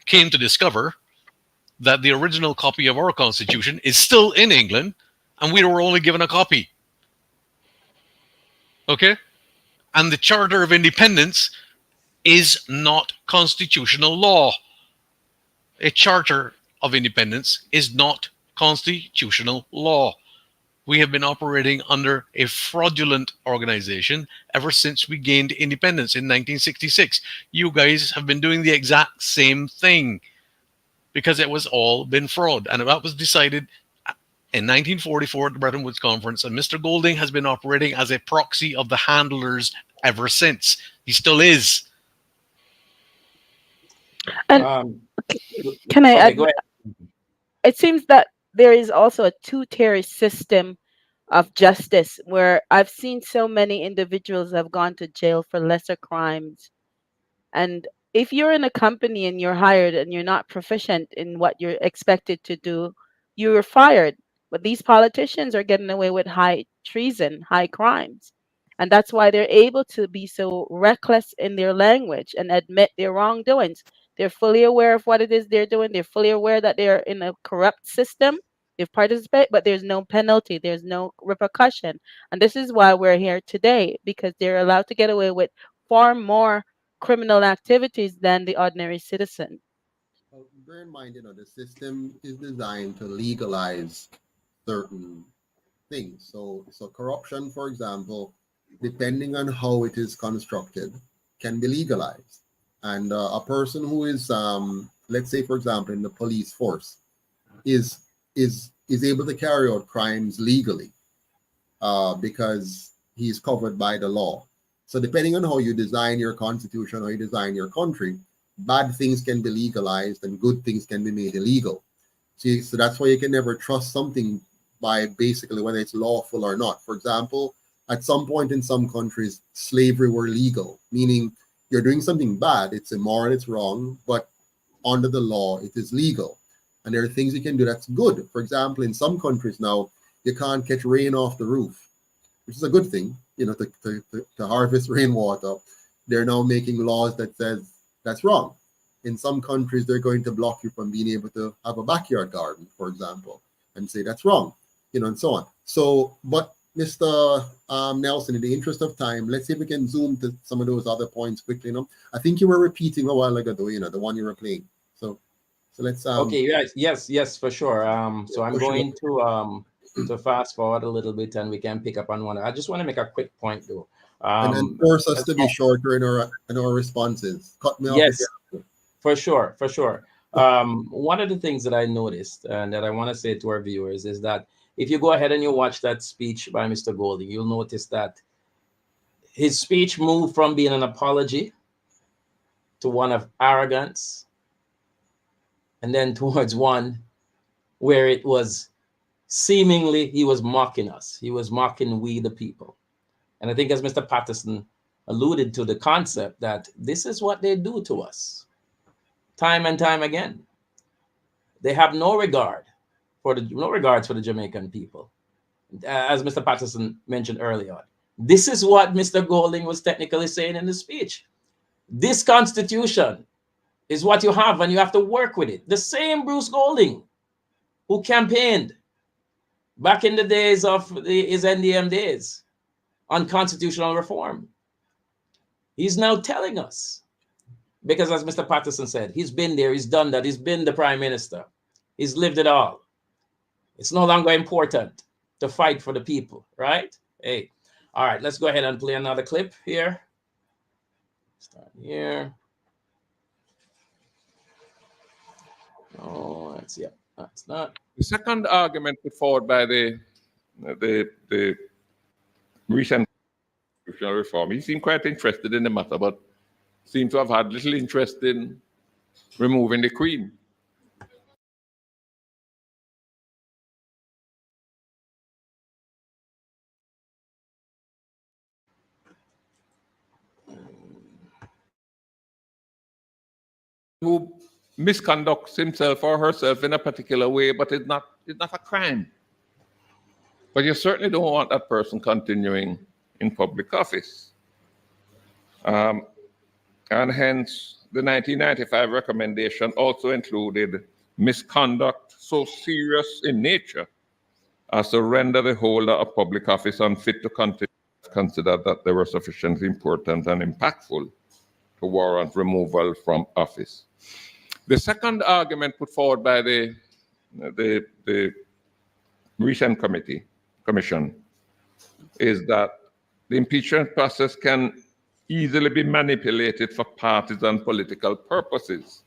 came to discover that the original copy of our Constitution is still in England, and we were only given a copy. Okay? And the Charter of Independence is not constitutional law. A Charter of Independence is not constitutional law. We have been operating under a fraudulent organization ever since we gained independence in 1966. You guys have been doing the exact same thing because it was all been fraud. And that was decided in 1944 at the Bretton Woods Conference, and Mr. Golding has been operating as a proxy of the handlers ever since. He still is. And can I add? Go ahead. It seems that there is also a two-tier system of justice where I've seen so many individuals have gone to jail for lesser crimes. And if you're in a company and you're hired and you're not proficient in what you're expected to do, you're fired. But these politicians are getting away with high treason, high crimes. And that's why they're able to be so reckless in their language and admit their wrongdoings. They're fully aware of what it is they're doing. They're fully aware that they're in a corrupt system. They've participated, but there's no penalty. There's no repercussion. And this is why we're here today, because they're allowed to get away with far more criminal activities than the ordinary citizen. Well, bear in mind, the system is designed to legalize certain things. So corruption, for example, depending on how it is constructed, can be legalized. And a person who is, let's say, for example, in the police force, is able to carry out crimes legally because he's covered by the law. So depending on how you design your constitution or you design your country, bad things can be legalized and good things can be made illegal. So that's why you can never trust something by basically whether it's lawful or not. For example, at some point in some countries, slavery were legal, meaning you're doing something bad. It's immoral, it's wrong, but under the law, it is legal. And there are things you can do that's good. For example, in some countries now, you can't catch rain off the roof, which is a good thing, to harvest rainwater. They're now making laws that says that's wrong. In some countries, they're going to block you from being able to have a backyard garden, for example, and say that's wrong, and so on. So, but Mr. Nelson, in the interest of time, let's see if we can zoom to some of those other points quickly. I think you were repeating a while ago, though, the one you were playing. So let's. Okay, yes, for sure. So I'm going to fast forward a little bit, and we can pick up on one. I just want to make a quick point, though. And then force us to be shorter in our responses. Cut me off. Yes, for sure. One of the things that I noticed and that I want to say to our viewers is that if you go ahead and you watch that speech by Mr. Golding, you'll notice that his speech moved from being an apology to one of arrogance, and then towards one where it was seemingly he was mocking us. He was mocking we the people. And I think, as Mr. Patterson alluded to, the concept that this is what they do to us time and time again. They have no regards for the Jamaican people. As Mr. Patterson mentioned earlier, this is what Mr. Golding was technically saying in the speech. This constitution is what you have, and you have to work with it. The same Bruce Golding who campaigned back in the days of his NDM days on constitutional reform. He's now telling us, because as Mr. Patterson said, he's been there, he's done that, he's been the prime minister, he's lived it all. It's no longer important to fight for the people, right? Hey, all right, let's go ahead and play another clip here. Start here. Oh, that's not. The second argument put forward by the recent constitutional reform, he seemed quite interested in the matter, but seemed to have had little interest in removing the Queen. Who misconducts himself or herself in a particular way, but it's not a crime. But you certainly don't want that person continuing in public office. And hence, the 1995 recommendation also included misconduct so serious in nature as to render the holder of public office unfit to continue, considered that they were sufficiently important and impactful to warrant removal from office. The second argument put forward by the recent commission is that the impeachment process can easily be manipulated for partisan political purposes.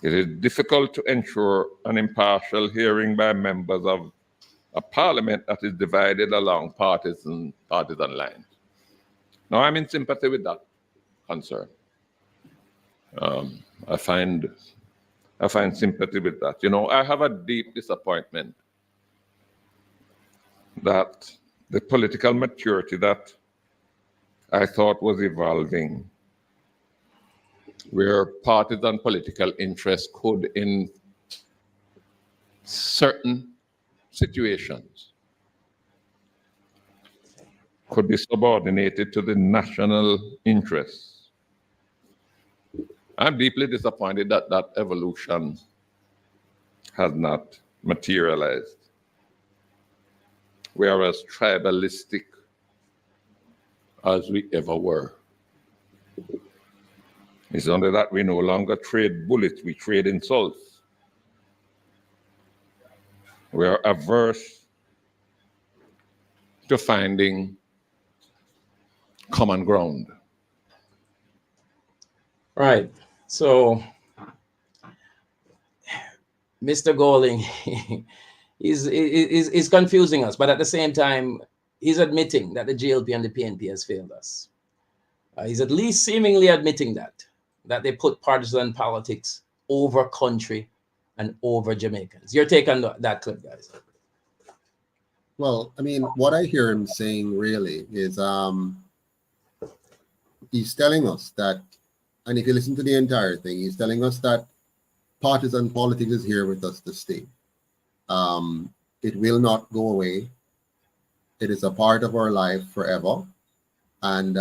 It is difficult to ensure an impartial hearing by members of a parliament that is divided along partisan lines. Now, I'm in sympathy with that concern. I find sympathy with that. I have a deep disappointment that the political maturity that I thought was evolving, where partisan political interests could, in certain situations, could be subordinated to the national interests. I'm deeply disappointed that that evolution has not materialized. We are as tribalistic as we ever were. It's only that we no longer trade bullets, we trade insults. We are averse to finding common ground. Right. So, Mr. Golding, is confusing us, but at the same time, he's admitting that the GLP and the PNP has failed us. He's at least seemingly admitting that they put partisan politics over country and over Jamaicans. Your take on that clip, guys? Well, I mean, what I hear him saying really is he's telling us that, and if you listen to the entire thing, he's telling us that partisan politics is here with us to stay. It will not go away. It is a part of our life forever. And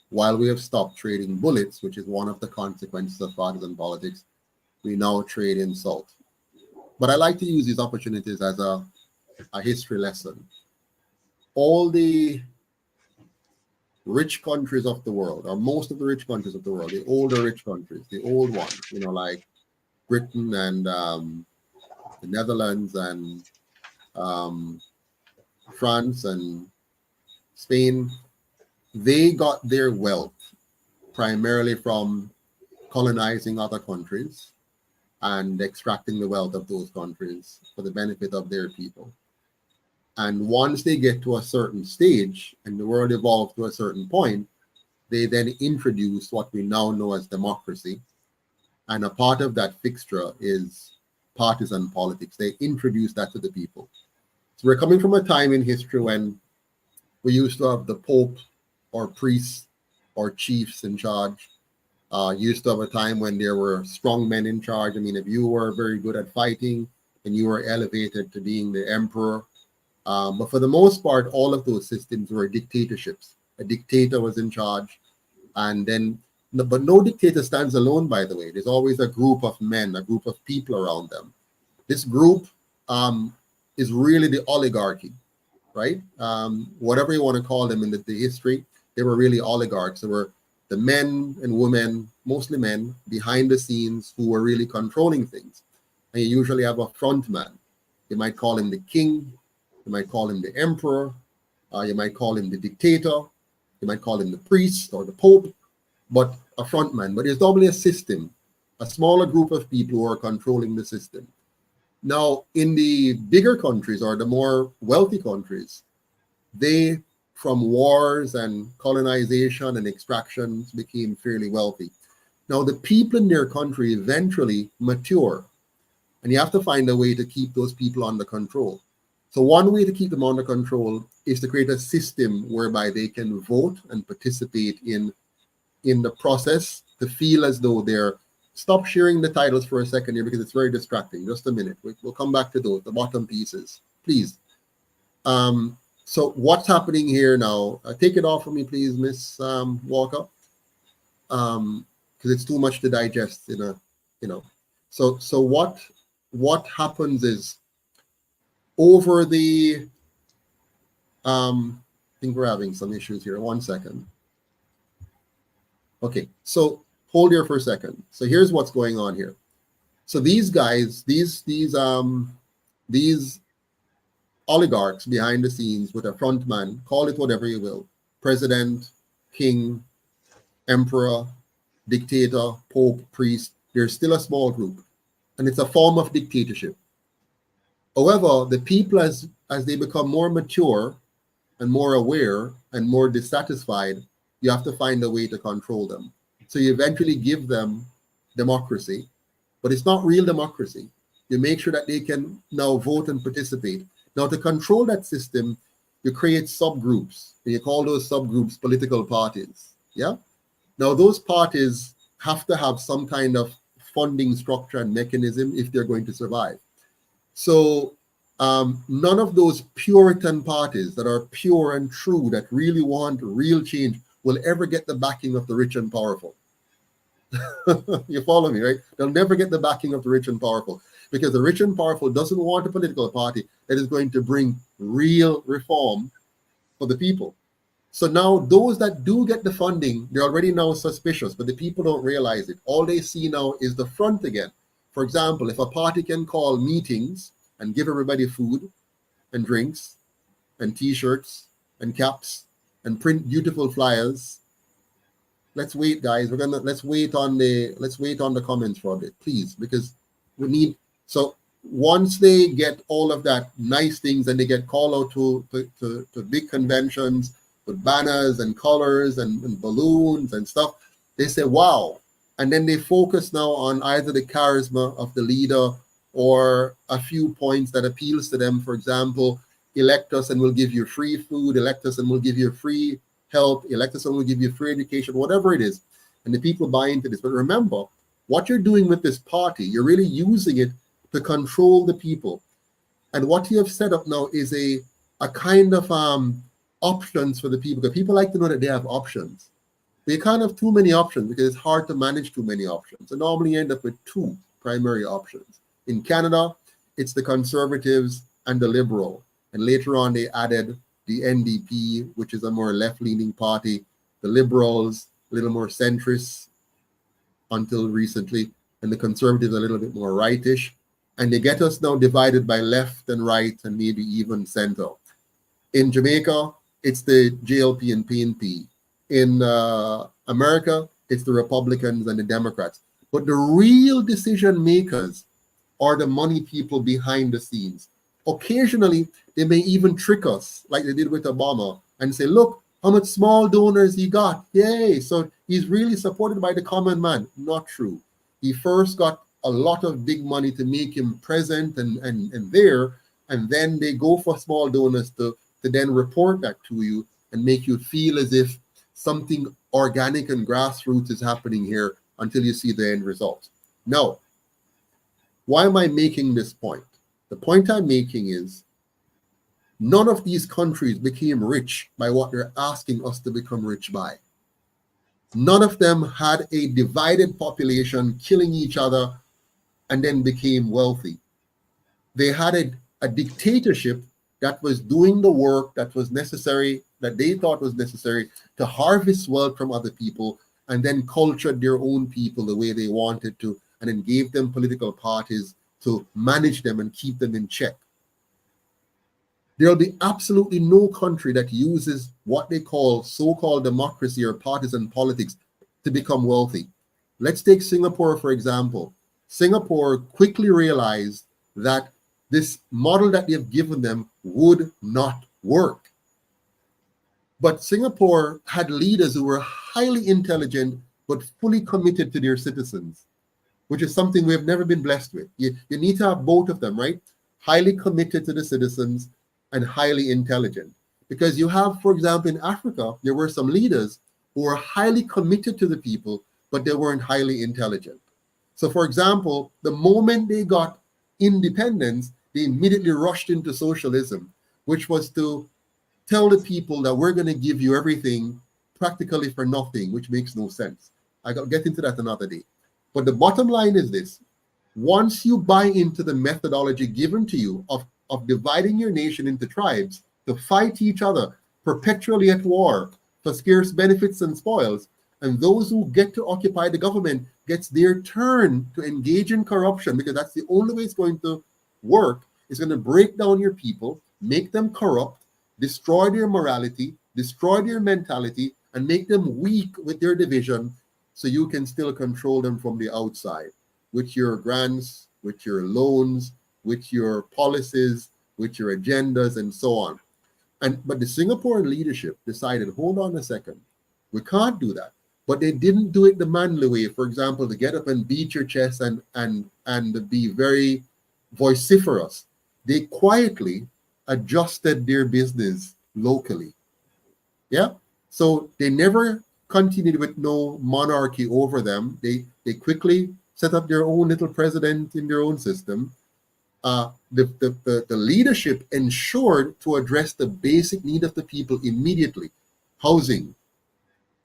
while we have stopped trading bullets, which is one of the consequences of partisan politics, we now trade in salt. But I like to use these opportunities as a history lesson. All the rich countries of the world, or most of the rich countries of the world, the older rich countries, the old ones, like Britain and the Netherlands and France and Spain, they got their wealth primarily from colonizing other countries and extracting the wealth of those countries for the benefit of their people. And once they get to a certain stage and the world evolves to a certain point, they then introduce what we now know as democracy. And a part of that fixture is partisan politics. They introduce that to the people. So we're coming from a time in history when we used to have the Pope or priests or chiefs in charge. Used to have a time when there were strong men in charge. I mean, if you were very good at fighting, then you were elevated to being the emperor. But for the most part, all of those systems were dictatorships. A dictator was in charge. And then, but no dictator stands alone, by the way. There's always a group of men, a group of people around them. This group is really the oligarchy, right? Whatever you want to call them in the history, they were really oligarchs. They were the men and women, mostly men, behind the scenes who were really controlling things. And you usually have a front man. You might call him the king. You might call him the emperor. You might call him the dictator. You might call him the priest or the pope, but a front man. But there's normally a system, a smaller group of people who are controlling the system. Now, in the bigger countries or the more wealthy countries, they, from wars and colonization and extractions, became fairly wealthy. Now, the people in their country eventually mature, and you have to find a way to keep those people under control. So one way to keep them under control is to create a system whereby they can vote and participate in the process, to feel as though they're... Stop sharing the titles for a second here because it's very distracting. Just a minute. We'll come back to those, the bottom pieces, please. So what's happening here now? Take it off for me, please, Miss Walker, because it's too much to digest So what happens is, over the I think we're having some issues here. 1 second. Okay, so hold here for a second. So here's what's going on here. So these guys, these oligarchs behind the scenes with a front man, call it whatever you will, president, king, emperor, dictator, pope, priest, they're still a small group. And it's a form of dictatorship. However, the people, as they become more mature and more aware and more dissatisfied, you have to find a way to control them. So you eventually give them democracy, but it's not real democracy. You make sure that they can now vote and participate. Now, to control that system, you create subgroups, and you call those subgroups political parties. Yeah. Now, those parties have to have some kind of funding structure and mechanism if they're going to survive. So none of those Puritan parties that are pure and true, that really want real change, will ever get the backing of the rich and powerful. You follow me, right? They'll never get the backing of the rich and powerful, because the rich and powerful doesn't want a political party that is going to bring real reform for the people. So now those that do get the funding, they're already now suspicious, but the people don't realize it. All they see now is the front again. For example, if a party can call meetings and give everybody food and drinks and t-shirts and caps and print beautiful flyers, let's wait, guys. Let's wait on the comments for a bit, please, because we need... So once they get all of that nice things and they get called out to big conventions with banners and colors and balloons and stuff, they say, wow. And then they focus now on either the charisma of the leader or a few points that appeals to them. For example, elect us and we'll give you free food, elect us and we'll give you free help, elect someone who give you free education, whatever it is, and the people buy into this. But remember, what you're doing with this party, you're really using it to control the people. And what you have set up now is a kind of options for the people, because people like to know that they have options. They can't have too many options because it's hard to manage too many options. So normally you end up with two primary options. In Canada, it's the Conservatives and the Liberal. And later on, they added the NDP, which is a more left-leaning party, the Liberals, a little more centrist until recently, and the Conservatives a little bit more rightish. And they get us now divided by left and right and maybe even center. In Jamaica, it's the JLP and PNP. In America, it's the Republicans and the Democrats. But the real decision makers are the money people behind the scenes. Occasionally, they may even trick us, like they did with Obama, and say, look, how much small donors he got. Yay, so he's really supported by the common man. Not true. He first got a lot of big money to make him present and there, and then they go for small donors to then report that to you and make you feel as if something organic and grassroots is happening here until you see the end result. Now, why am I making this point? The point I'm making is none of these countries became rich by what they're asking us to become rich by. None of them had a divided population killing each other and then became wealthy. They had a dictatorship that was doing the work that was necessary, that they thought was necessary to harvest wealth from other people, and then cultured their own people the way they wanted to, and then gave them political parties to manage them and keep them in check. There'll be absolutely no country that uses what they call so-called democracy or partisan politics to become wealthy. Let's take Singapore, for example. Singapore quickly realized that this model that they've given them would not work. But Singapore had leaders who were highly intelligent but fully committed to their citizens, which is something we have never been blessed with. You need to have both of them, right? Highly committed to the citizens and highly intelligent. Because you have, for example, in Africa, there were some leaders who were highly committed to the people, but they weren't highly intelligent. So, for example, the moment they got independence, they immediately rushed into socialism, which was to tell the people that we're going to give you everything practically for nothing, which makes no sense. I'll get into that another day. But the bottom line is this. Once you buy into the methodology given to you of dividing your nation into tribes to fight each other, perpetually at war for scarce benefits and spoils, and those who get to occupy the government gets their turn to engage in corruption, because that's the only way it's going to work. It's going to break down your people, make them corrupt, destroy their morality, destroy their mentality, and make them weak with their division, so you can still control them from the outside with your grants, with your loans, with your policies, with your agendas, and so on. But the Singaporean leadership decided, hold on a second, we can't do that. But they didn't do it the manly way, for example, to get up and beat your chest and be very vociferous. They quietly adjusted their business locally. Yeah? So they never continued with no monarchy over them. They quickly set up their own little president in their own system. The leadership ensured to address the basic need of the people immediately: housing,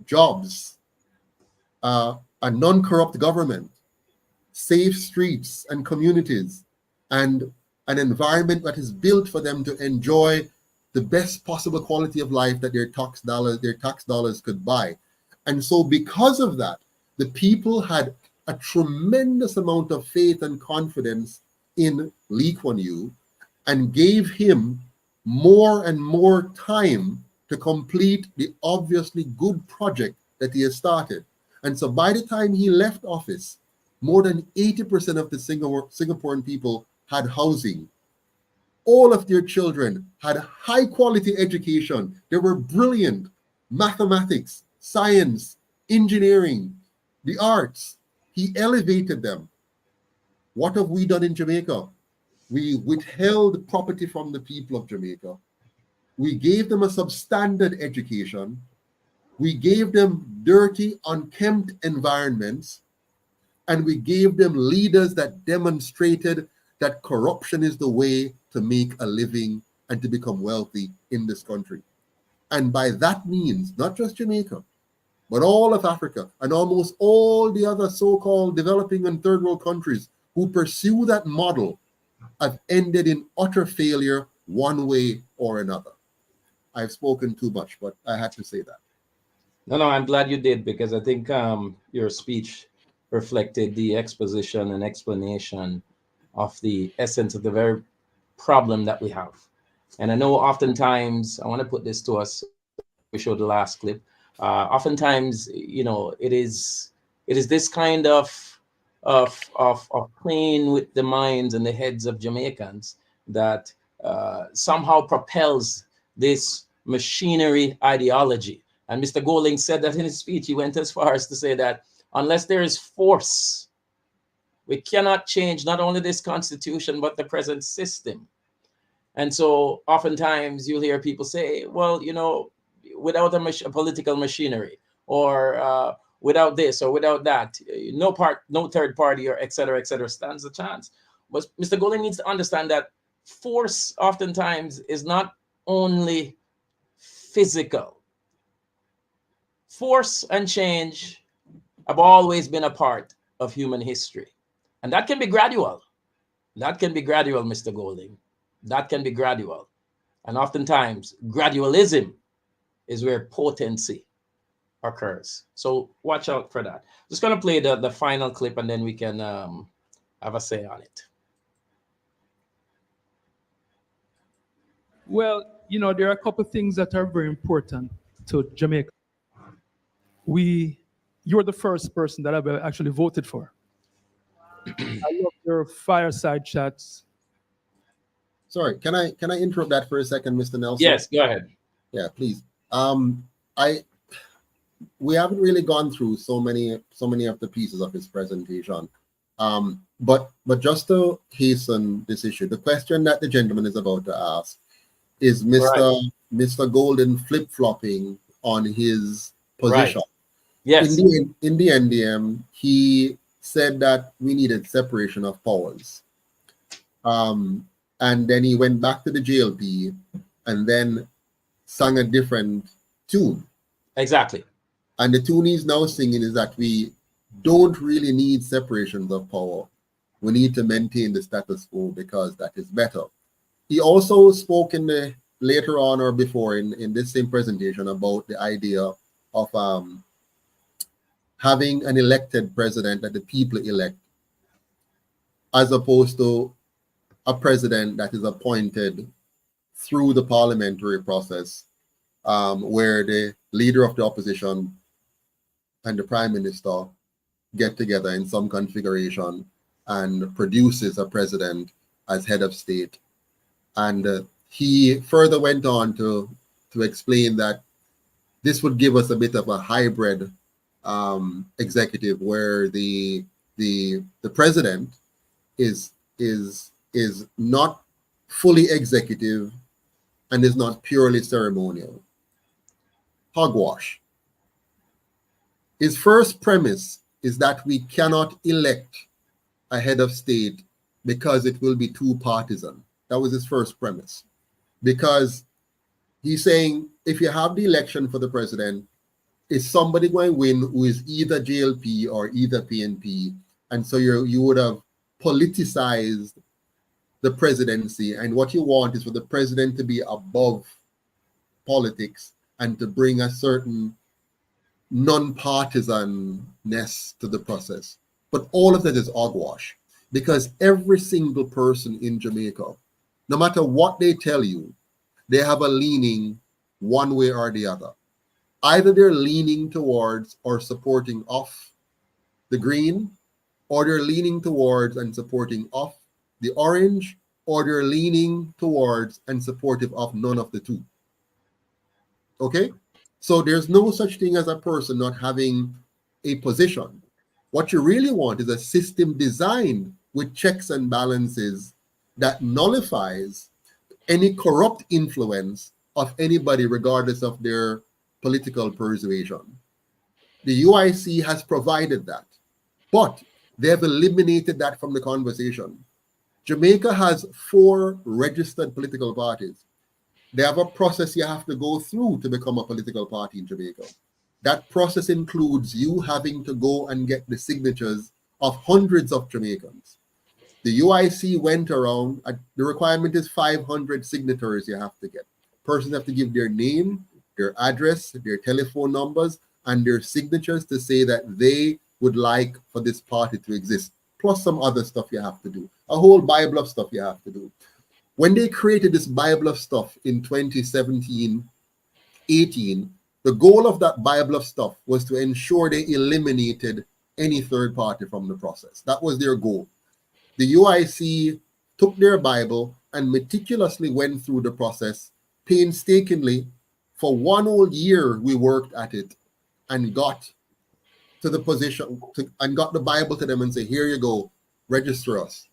jobs, a non-corrupt government, safe streets and communities, and an environment that is built for them to enjoy the best possible quality of life that their tax dollars could buy. And so because of that, the people had a tremendous amount of faith and confidence in Lee Kuan Yew, and gave him more and more time to complete the obviously good project that he has started. And so by the time he left office, more than 80% of the Singaporean people had housing. All of their children had high quality education. They were brilliant. Mathematics, science, engineering, the arts. He elevated them. What have we done in Jamaica? We withheld property from the people of Jamaica. We gave them a substandard education. We gave them dirty, unkempt environments, and we gave them leaders that demonstrated that corruption is the way to make a living and to become wealthy in this country. And by that means, not just Jamaica, but all of Africa and almost all the other so-called developing and third world countries who pursue that model have ended in utter failure one way or another. I've spoken too much, but I had to say that. No, I'm glad you did, because I think your speech reflected the exposition and explanation of the essence of the very problem that we have. And I know oftentimes, I want to put this to us, we showed the last clip, oftentimes, it is this kind of playing with the minds and the heads of Jamaicans that somehow propels this machinery ideology. And Mr. Golding said that in his speech. He went as far as to say that unless there is force, we cannot change not only this constitution, but the present system. And so oftentimes you'll hear people say, well, without a political machinery, or without this or without that, no third party, or et cetera, stands a chance. But Mr. Golding needs to understand that force oftentimes is not only physical. Force and change have always been a part of human history. And that can be gradual. Mr. Golding. That can be gradual. And oftentimes, gradualism is where potency occurs. So watch out for that. Just going to play the final clip, and then we can have a say on it. Well, there are a couple of things that are very important to Jamaica. You're the first person that I've actually voted for. I love your fireside chats. Sorry, can I interrupt that for a second, Mr. Nelson? Yes, go ahead. Yeah, please. We haven't really gone through so many of the pieces of his presentation. But just to hasten this issue, the question that the gentleman is about to ask is Mr. Golden flip-flopping on his position. Right. Yes. In the NDM, he said that we needed separation of powers. And then he went back to the JLP and then sang a different tune. Exactly. And the tune he's now singing is that we don't really need separations of power. We need to maintain the status quo because that is better. He also spoke later on or before in this same presentation about the idea of having an elected president that the people elect, as opposed to a president that is appointed through the parliamentary process, where the leader of the opposition and the prime minister get together in some configuration and produces a president as head of state. And he further went on to explain that this would give us a bit of a hybrid executive, where the president is not fully executive and is not purely ceremonial. Hogwash. His first premise is that we cannot elect a head of state because it will be too partisan. That was his first premise. Because he's saying if you have the election for the president, is somebody going to win who is either JLP or either PNP? And so you would have politicized the presidency. And what you want is for the president to be above politics and to bring a certain non-partisanness to the process. But all of that is hogwash, because every single person in Jamaica, no matter what they tell you, they have a leaning one way or the other. Either they're leaning towards or supporting off the green, or they're leaning towards and supporting off the orange, or they're leaning towards and supportive of none of the two. Okay? So there's no such thing as a person not having a position. What you really want is a system designed with checks and balances that nullifies any corrupt influence of anybody, regardless of their political persuasion. The UIC has provided that, but they have eliminated that from the conversation. Jamaica has 4 registered political parties. They have a process you have to go through to become a political party in Jamaica. That process includes you having to go and get the signatures of hundreds of Jamaicans. The UIC went around, the requirement is 500 signatures you have to get. Persons have to give their name, their address, their telephone numbers, and their signatures to say that they would like for this party to exist, plus some other stuff you have to do, a whole Bible of stuff you have to do. When they created this Bible of stuff in 2017-18, the goal of that Bible of stuff was to ensure they eliminated any third party from the process. That was their goal. The UIC took their Bible and meticulously went through the process painstakingly. For 1 whole year, we worked at it and got to the position and got the Bible to them and say, here you go, register us.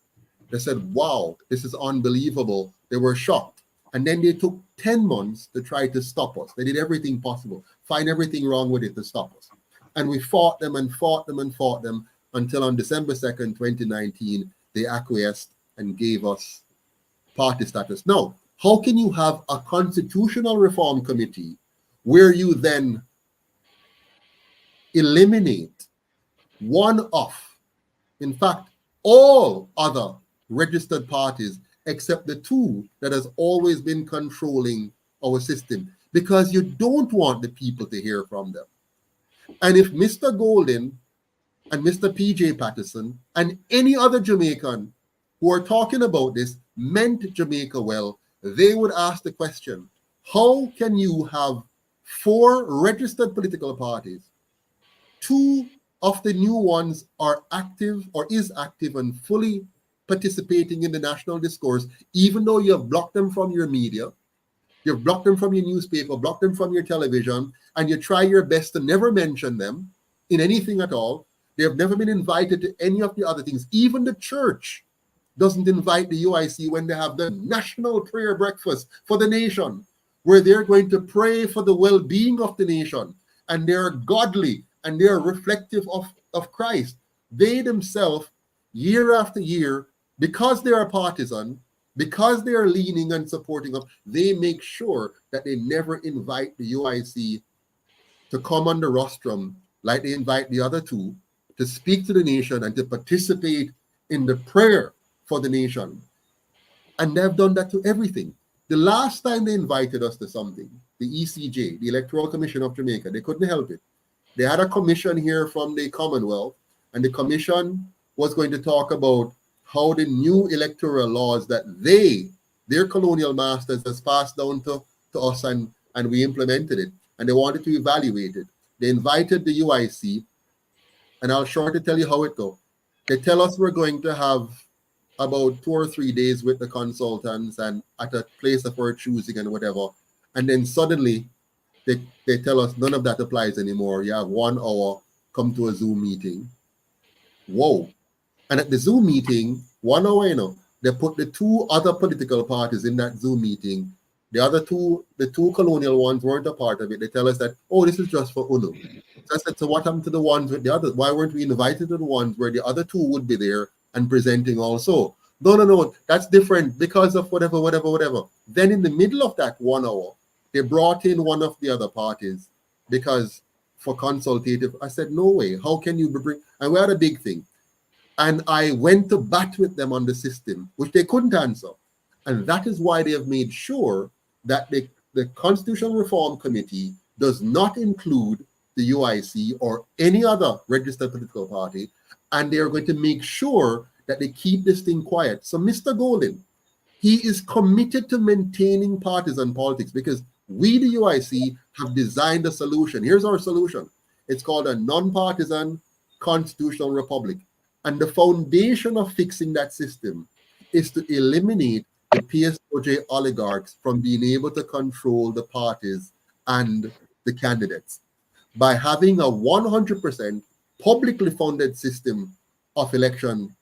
They said, wow, this is unbelievable. They were shocked. And then they took 10 months to try to stop us. They did everything possible, find everything wrong with it to stop us. And we fought them and fought them and fought them until on December 2nd, 2019, they acquiesced and gave us party status. Now, how can you have a constitutional reform committee where you then eliminate one of, in fact, all other registered parties except the 2 that has always been controlling our system, because you don't want the people to hear from them. And if Mr. Golden and Mr. PJ Patterson and any other Jamaican who are talking about this meant Jamaica well, they would ask the question, how can you have 4 registered political parties? 2 of the new ones are active or is active and fully participating in the national discourse, even though you have blocked them from your media, you've blocked them from your newspaper, blocked them from your television, and you try your best to never mention them in anything at all. They have never been invited to any of the other things. Even the church doesn't invite the UIC when they have the national prayer breakfast for the nation, where they're going to pray for the well-being of the nation, and they're godly and they're reflective of Christ. They themselves, year after year, because they are partisan, because they are leaning and supporting them, they make sure that they never invite the UIC to come on the rostrum like they invite the other 2 to speak to the nation and to participate in the prayer for the nation. And they've done that to everything. The last time they invited us to something, the ECJ, the Electoral Commission of Jamaica, they couldn't help it. They had a commission here from the Commonwealth, and the commission was going to talk about how the new electoral laws that their colonial masters, has passed down to us, and we implemented it, and they wanted to evaluate it. They invited the UIC, and I'll shortly tell you how it goes. They tell us we're going to have about 2 or 3 days with the consultants and at a place of our choosing and whatever. And then suddenly they tell us none of that applies anymore. You have 1 hour, come to a Zoom meeting. Whoa. And at the Zoom meeting, 1 hour, they put the 2 other political parties in that Zoom meeting. The other 2, the 2 colonial ones weren't a part of it. They tell us that, oh, this is just for UNO. So I said, so what happened to the ones with the others? Why weren't we invited to the ones where the other 2 would be there and presenting also? No, that's different because of whatever. Then in the middle of that 1 hour, they brought in one of the other parties because for consultative. I said, no way. How can you bring? And we had a big thing. And I went to bat with them on the system, which they couldn't answer. And that is why they have made sure that the Constitutional Reform Committee does not include the UIC or any other registered political party. And they are going to make sure that they keep this thing quiet. So Mr. Golden, he is committed to maintaining partisan politics because we, the UIC, have designed a solution. Here's our solution. It's called a non-partisan constitutional republic. And the foundation of fixing that system is to eliminate the PSOJ oligarchs from being able to control the parties and the candidates by having a 100% publicly funded system of election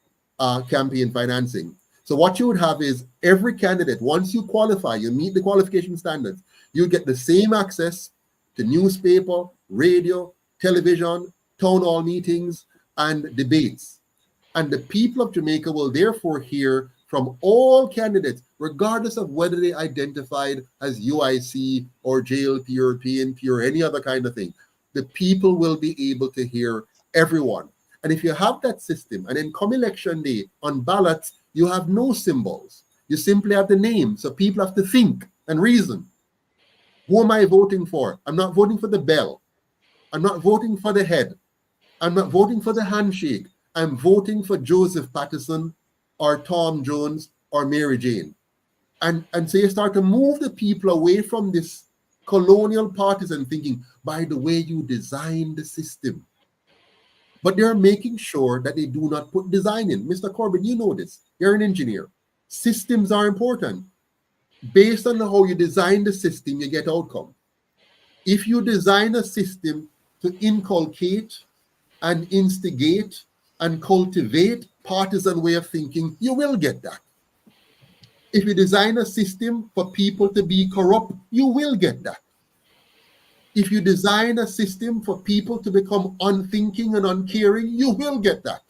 campaign financing. So what you would have is every candidate, once you qualify, you meet the qualification standards, you get the same access to newspaper, radio, television, town hall meetings, and debates. And the people of Jamaica will therefore hear from all candidates, regardless of whether they identified as UIC or JLP or PNP or any other kind of thing. The people will be able to hear everyone. And if you have that system, and then come election day, on ballots, you have no symbols. You simply have the name. So people have to think and reason. Who am I voting for? I'm not voting for the bell. I'm not voting for the head. I'm not voting for the handshake. I'm voting for Joseph Patterson or Tom Jones or Mary Jane. And so you start to move the people away from this colonial partisan thinking, by the way you design the system. But they're making sure that they do not put design in. Mr. Corbyn, you know this. You're an engineer. Systems are important. Based on how you design the system, you get outcome. If you design a system to inculcate and instigate and cultivate partisan way of thinking, you will get that. If you design a system for people to be corrupt, you will get that. If you design a system for people to become unthinking and uncaring, you will get that.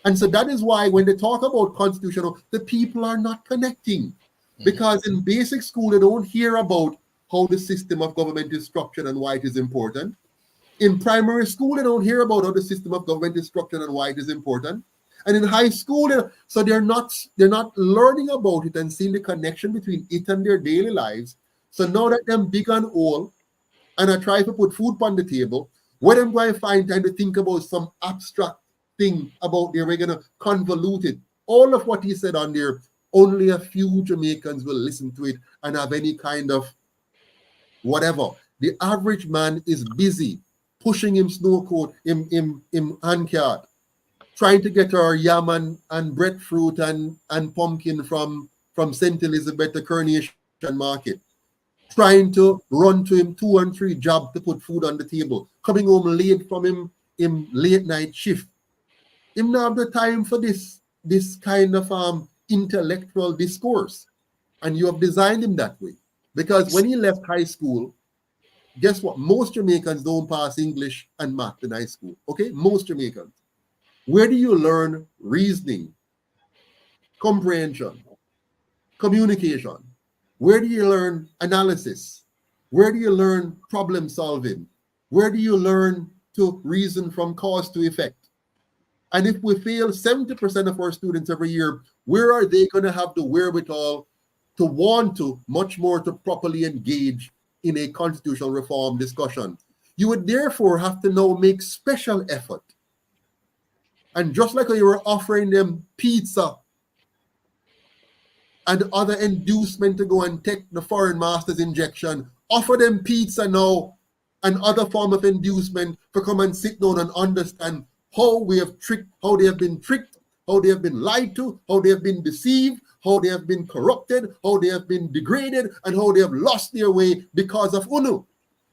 And so that is why when they talk about constitutional, the people are not connecting. Because in basic school, they don't hear about how the system of government is structured and why it is important. In primary school, they don't hear about how the system of government is structured and why it is important. And in high school, they're not learning about it and seeing the connection between it and their daily lives. So now that I'm big and old, and I try to put food on the table, what I'm going to find time to think about some abstract thing about there, we're going to convolute it. All of what he said on there, only a few Jamaicans will listen to it and have any kind of whatever. The average man is busy pushing him snowcoat, him handcart, trying to get our yam and breadfruit and pumpkin from St. Elizabeth to Coronation Market, trying to run to him 2 and 3 jobs to put food on the table, coming home late from him late night shift. Him not have the time for this kind of intellectual discourse. And you have designed him that way. Because when he left high school, guess what? Most Jamaicans don't pass English and math in high school. Okay? Most Jamaicans. Where do you learn reasoning, comprehension, communication? Where do you learn analysis? Where do you learn problem solving? Where do you learn to reason from cause to effect? And if we fail 70% of our students every year, where are they going to have the wherewithal to want to much more to properly engage in a constitutional reform discussion? You would therefore have to now make special effort. And just like you were offering them pizza and other inducement to go and take the foreign master's injection, offer them pizza now and other form of inducement to come and sit down and understand how we have tricked, how they have been tricked, how they have been lied to, how they have been deceived, how they have been corrupted, how they have been degraded, and how they have lost their way because of UNU.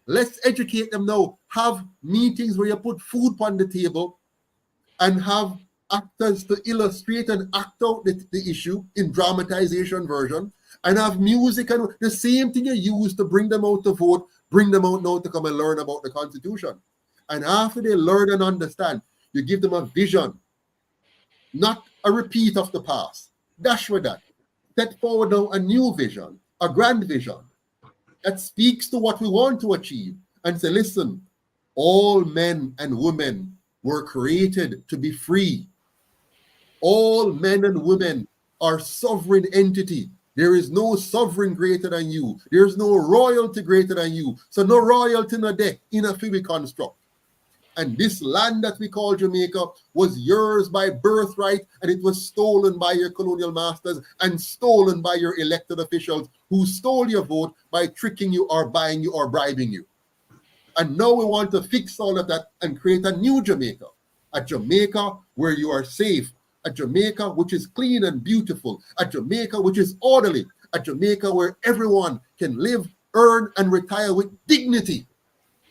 Let's educate them now. Have meetings where you put food on the table and have actors to illustrate and act out the issue in dramatization version, and have music and the same thing you use to bring them out to vote, bring them out now to come and learn about the Constitution. And after they learn and understand, you give them a vision, not a repeat of the past. Dash with that. Set forward now a new vision, a grand vision that speaks to what we want to achieve, and say, listen, all men and women were created to be free. All men and women are sovereign entity. There is no sovereign greater than you. There is no royalty greater than you. So no royalty no deck in a free construct. And this land that we call Jamaica was yours by birthright, and it was stolen by your colonial masters and stolen by your elected officials who stole your vote by tricking you or buying you or bribing you. And now we want to fix all of that and create a new Jamaica, a Jamaica where you are safe, a Jamaica which is clean and beautiful, a Jamaica which is orderly, a Jamaica where everyone can live, earn, and retire with dignity.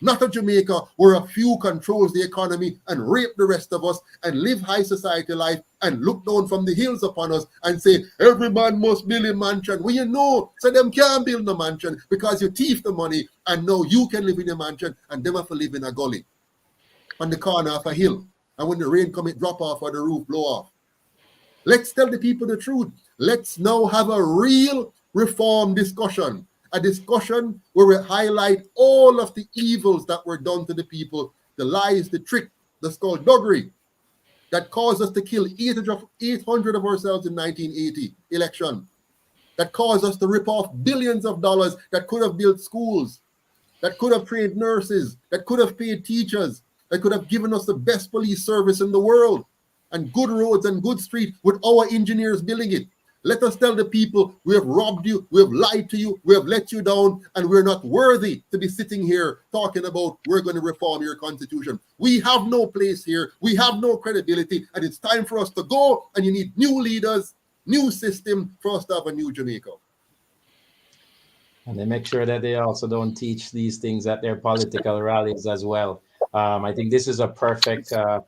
Not a Jamaica where a few controls the economy and rape the rest of us and live high society life and look down from the hills upon us and say, every man must build a mansion. Well, you know, so them can't build no mansion because you thief the money and now you can live in a mansion and them have to live in a gully on the corner of a hill. And when the rain come, it drop off or the roof blow off. Let's tell the people the truth. Let's now have a real reform discussion. A discussion where we highlight all of the evils that were done to the people, the lies, the trick, the skullduggery that caused us to kill 800 of ourselves in 1980 election, that caused us to rip off billions of dollars that could have built schools, that could have trained nurses, that could have paid teachers, that could have given us the best police service in the world, and good roads and good streets with our engineers building it. Let us tell the people, we have robbed you, we have lied to you, we have let you down, and we're not worthy to be sitting here talking about we're going to reform your constitution. We have no place here, we have no credibility, and it's time for us to go, and you need new leaders, new system for us to have a new Jamaica. And they make sure that they also don't teach these things at their political rallies as well. I think this is a perfect time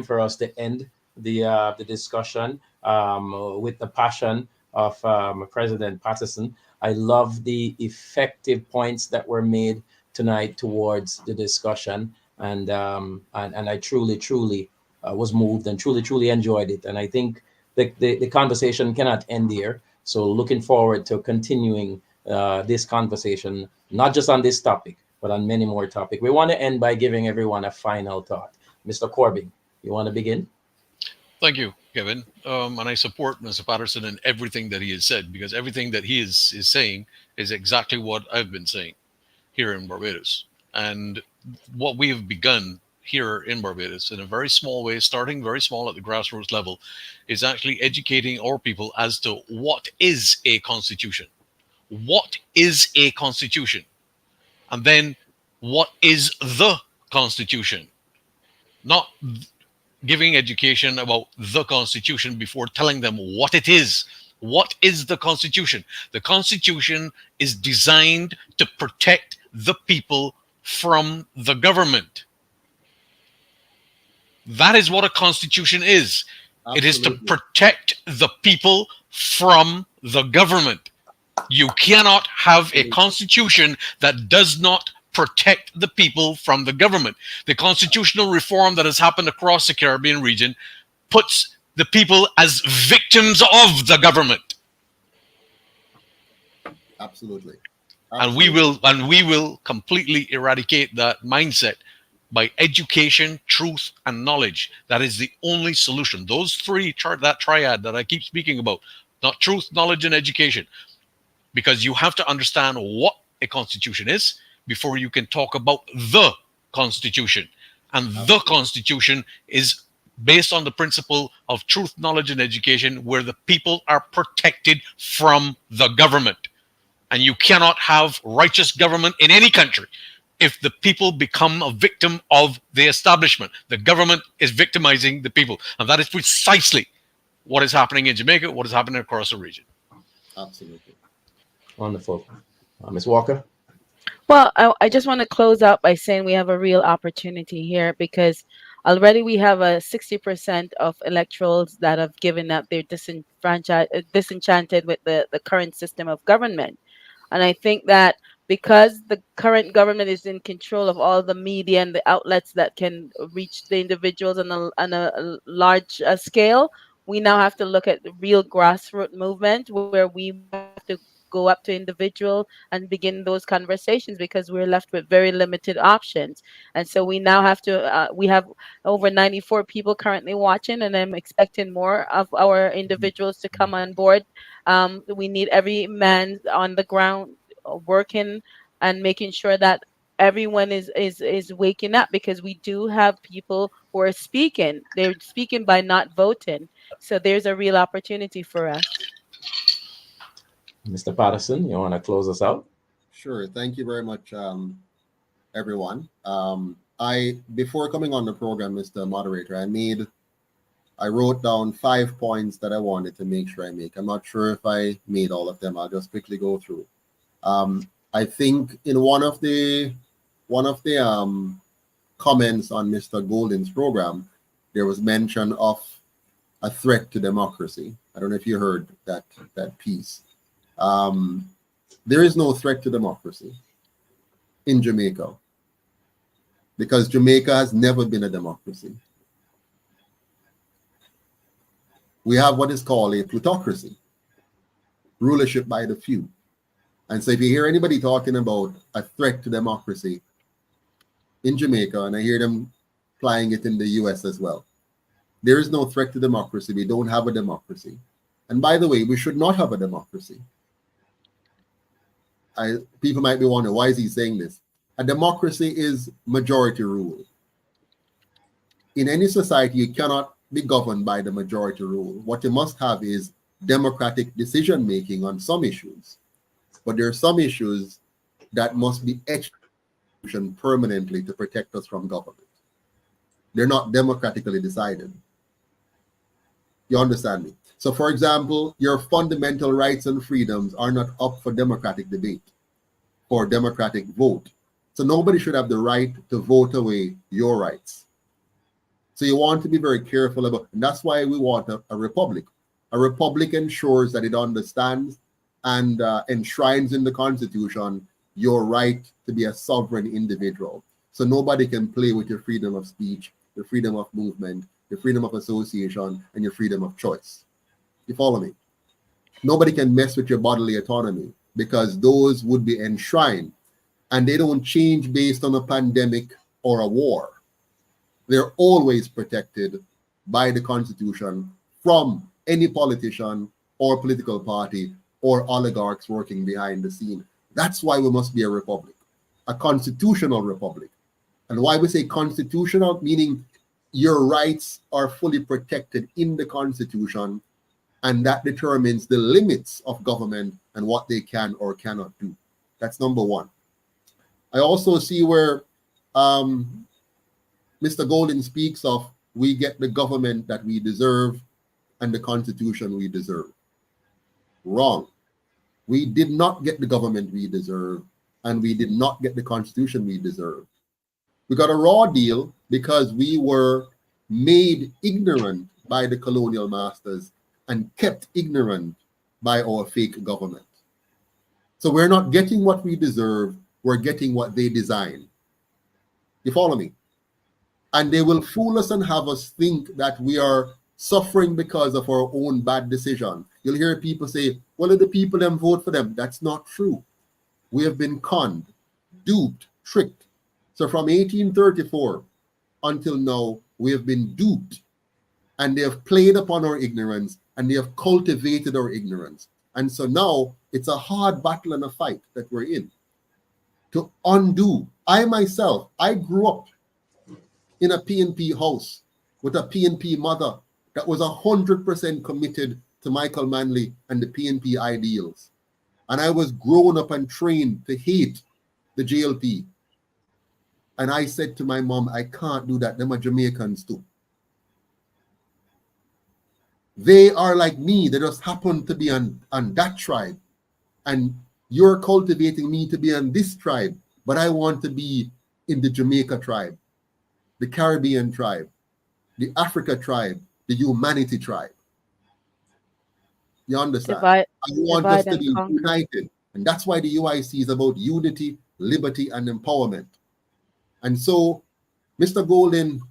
for us to end the discussion with the passion of President Patterson. I love the effective points that were made tonight towards the discussion, and I truly was moved and truly enjoyed it. And I think the conversation cannot end here. So looking forward to continuing this conversation, not just on this topic, but on many more topics. We want to end by giving everyone a final thought. Mr. Corbin, you want to begin? Thank you, Kevin. And I support Mr. Patterson in everything that he has said, because everything that he is saying is exactly what I've been saying here in Barbados. And what we have begun here in Barbados in a very small way, starting very small at the grassroots level, is actually educating our people as to what is a constitution. What is a constitution? And then what is the constitution? Not giving education about the constitution before telling them what it is. What is the constitution? The constitution is designed to protect the people from the government. That is what a constitution is. Absolutely. It is to protect the people from the government. You cannot have a constitution that does not protect the people from the government. The constitutional reform that has happened across the Caribbean region puts the people as victims of the government. Absolutely. And we will completely eradicate that mindset by education, truth, and knowledge. That is the only solution. Those three, that triad that I keep speaking about, not truth, knowledge, and education. Because you have to understand what a constitution is before you can talk about the constitution. And the constitution is based on the principle of truth, knowledge, and education, where the people are protected from the government. And you cannot have righteous government in any country if the people become a victim of the establishment. The government is victimizing the people. And that is precisely what is happening in Jamaica, what is happening across the region. Absolutely. Wonderful. Ms. Walker? Well, I just want to close out by saying we have a real opportunity here, because already we have a 60% of electorals that have given up. They're disenchanted with the current system of government. And I think that because the current government is in control of all the media and the outlets that can reach the individuals on a large scale, we now have to look at the real grassroots movement where we have to go up to individual and begin those conversations, because we're left with very limited options. And so we now have to, we have over 94 people currently watching, and I'm expecting more of our individuals to come on board. We need every man on the ground working and making sure that everyone is waking up, because we do have people who are speaking. They're speaking by not voting. So there's a real opportunity for us. Mr. Patterson, you want to close us out? Sure. Thank you very much, everyone. Before coming on the program, Mr. Moderator, I wrote down 5 points that I wanted to make sure I make. I'm not sure if I made all of them. I'll just quickly go through. I think in one of the comments on Mr. Golden's program, there was mention of a threat to democracy. I don't know if you heard that piece. There is no threat to democracy in Jamaica, because Jamaica has never been a democracy. We have what is called a plutocracy, rulership by the few. And so if you hear anybody talking about a threat to democracy in Jamaica, and I hear them applying it in the US as well, there is no threat to democracy. We don't have a democracy. And by the way, we should not have a democracy. People might be wondering, why is he saying this? A democracy is majority rule. In any society, you cannot be governed by the majority rule. What you must have is democratic decision making on some issues. But there are some issues that must be etched permanently to protect us from government. They're not democratically decided. You understand me? So, for example, your fundamental rights and freedoms are not up for democratic debate or democratic vote. So nobody should have the right to vote away your rights. So you want to be very careful about, and that's why we want a republic. A republic ensures that it understands and enshrines in the Constitution your right to be a sovereign individual. So nobody can play with your freedom of speech, your freedom of movement, your freedom of association, and your freedom of choice. You follow me? Nobody can mess with your bodily autonomy, because those would be enshrined, and they don't change based on a pandemic or a war. They're always protected by the Constitution from any politician or political party or oligarchs working behind the scene. That's why we must be a republic, a constitutional republic. And why we say constitutional, meaning your rights are fully protected in the Constitution, and that determines the limits of government and what they can or cannot do. That's number one. I also see where Mr. Golden speaks of, we get the government that we deserve and the Constitution we deserve. Wrong. We did not get the government we deserve, and we did not get the Constitution we deserve. We got a raw deal because we were made ignorant by the colonial masters and kept ignorant by our fake government. So we're not getting what we deserve, we're getting what they design. You follow me? And they will fool us and have us think that we are suffering because of our own bad decision. You'll hear people say, well, if the people then vote for them. That's not true. We have been conned, duped, tricked. So from 1834 until now, we have been duped, and they have played upon our ignorance, and they have cultivated our ignorance. And so now it's a hard battle and a fight that we're in to undo. I myself, I grew up in a PNP house with a PNP mother that was 100% committed to Michael Manley and the PNP ideals. And I was grown up and trained to hate the JLP. And I said to my mom, I can't do that. Them are Jamaicans too. They are like me. They just happen to be on that tribe. And you're cultivating me to be on this tribe. But I want to be in the Jamaica tribe, the Caribbean tribe, the Africa tribe, the humanity tribe. You understand? I want us to be united. And that's why the UIC is about unity, liberty, and empowerment. And so, Mr. Golden,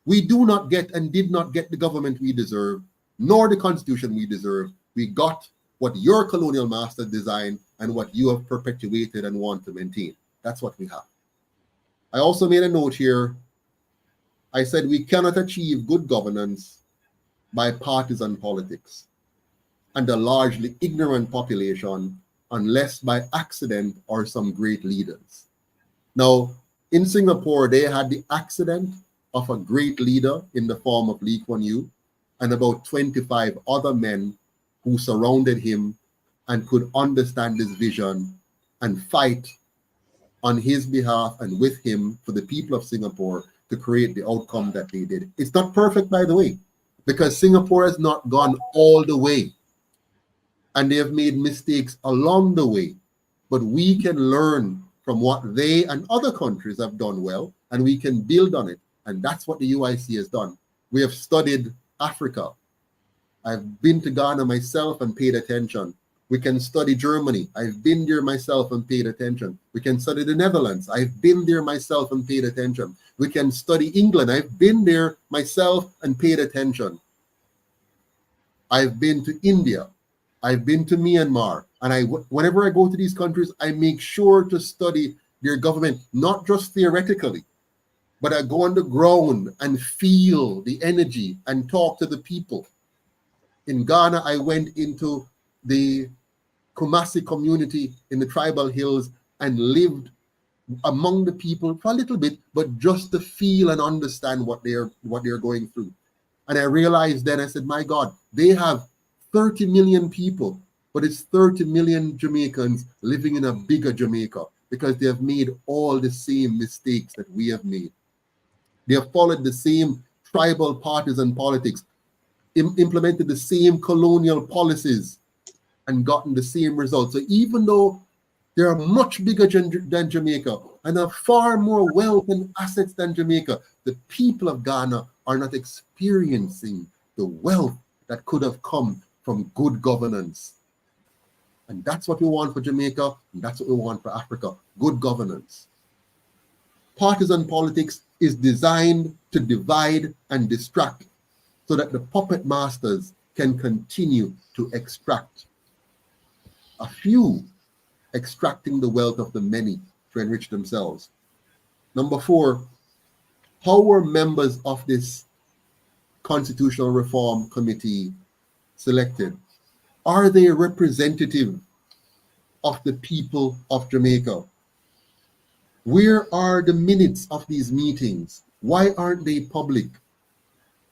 we do not get and did not get the government we deserve, nor the Constitution we deserve. We got what your colonial master designed and what you have perpetuated and want to maintain. That's what we have. I also made a note here. I said we cannot achieve good governance by partisan politics and a largely ignorant population unless by accident or some great leaders. Now, in Singapore, they had the accident of a great leader in the form of Lee Kuan Yew and about 25 other men who surrounded him and could understand his vision and fight on his behalf and with him for the people of Singapore to create the outcome that they did. It's not perfect, by the way, because Singapore has not gone all the way. And they have made mistakes along the way. but we can learn from what they and other countries have done well, and we can build on it. And that's what the UIC has done. We have studied Africa. I've been to Ghana myself and paid attention. We can study Germany. I've been there myself and paid attention. We can study the Netherlands. I've been there myself and paid attention. We can study England. I've been there myself and paid attention. I've been to India. I've been to Myanmar. And whenever I go to these countries, I make sure to study their government, not just theoretically, but I go on the ground and feel the energy and talk to the people. In Ghana, I went into the Kumasi community in the tribal hills and lived among the people for a little bit, but just to feel and understand what they're going through. And I realized then, I said, my God, they have 30 million people, but it's 30 million Jamaicans living in a bigger Jamaica because they have made all the same mistakes that we have made. They have followed the same tribal partisan politics, implemented the same colonial policies, and gotten the same results. So even though they are much bigger than Jamaica and have far more wealth and assets than Jamaica, the people of Ghana are not experiencing the wealth that could have come from good governance. And that's what we want for Jamaica, and that's what we want for Africa, good governance. Partisan politics is designed to divide and distract so that the puppet masters can continue to extract. A few extracting the wealth of the many to enrich themselves. Number 4, how were members of this Constitutional Reform Committee selected? Are they representative of the people of Jamaica? Where are the minutes of these meetings? Why aren't they public?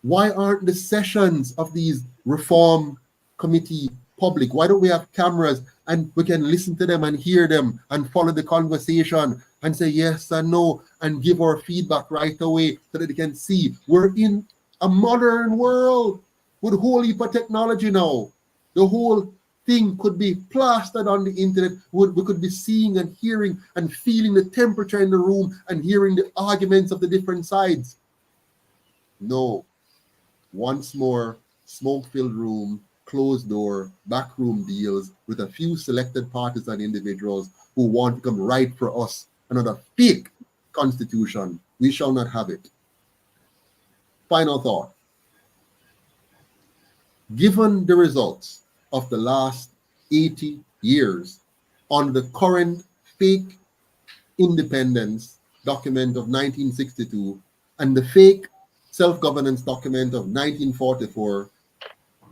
Why aren't the sessions of these reform committee public? Why don't we have cameras and we can listen to them and hear them and follow the conversation and say yes and no and give our feedback right away so that they can see we're in a modern world with a whole heap of technology now. The whole thing could be plastered on the internet. We could be seeing and hearing and feeling the temperature in the room and hearing the arguments of the different sides. No. Once more, smoke-filled room, closed door, backroom deals with a few selected partisan individuals who want to come write for us another fake constitution. We shall not have it. Final thought. Given the results of the last 80 years on the current fake independence document of 1962 and the fake self-governance document of 1944,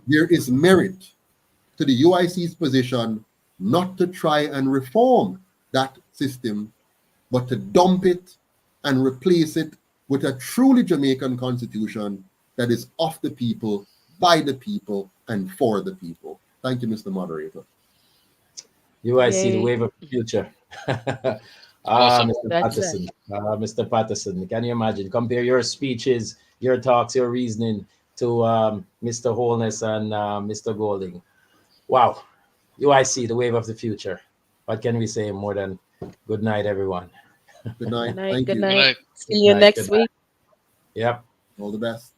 there is merit to the UIC's position not to try and reform that system, but to dump it and replace it with a truly Jamaican constitution that is of the people, by the people, and for the people. Thank you, Mr. Moderator. UIC, the Yay. wave of the future. Awesome. Mr. That's Patterson. Mr. Patterson, can you imagine? Compare your speeches, your talks, your reasoning to Mr. Holness and Mr. Golding. Wow. UIC, the wave of the future. What can we say more than good night, everyone? Good night. Good night. Thank Good you. night. Good night. See you Good night, next good night. week. Yep. All the best.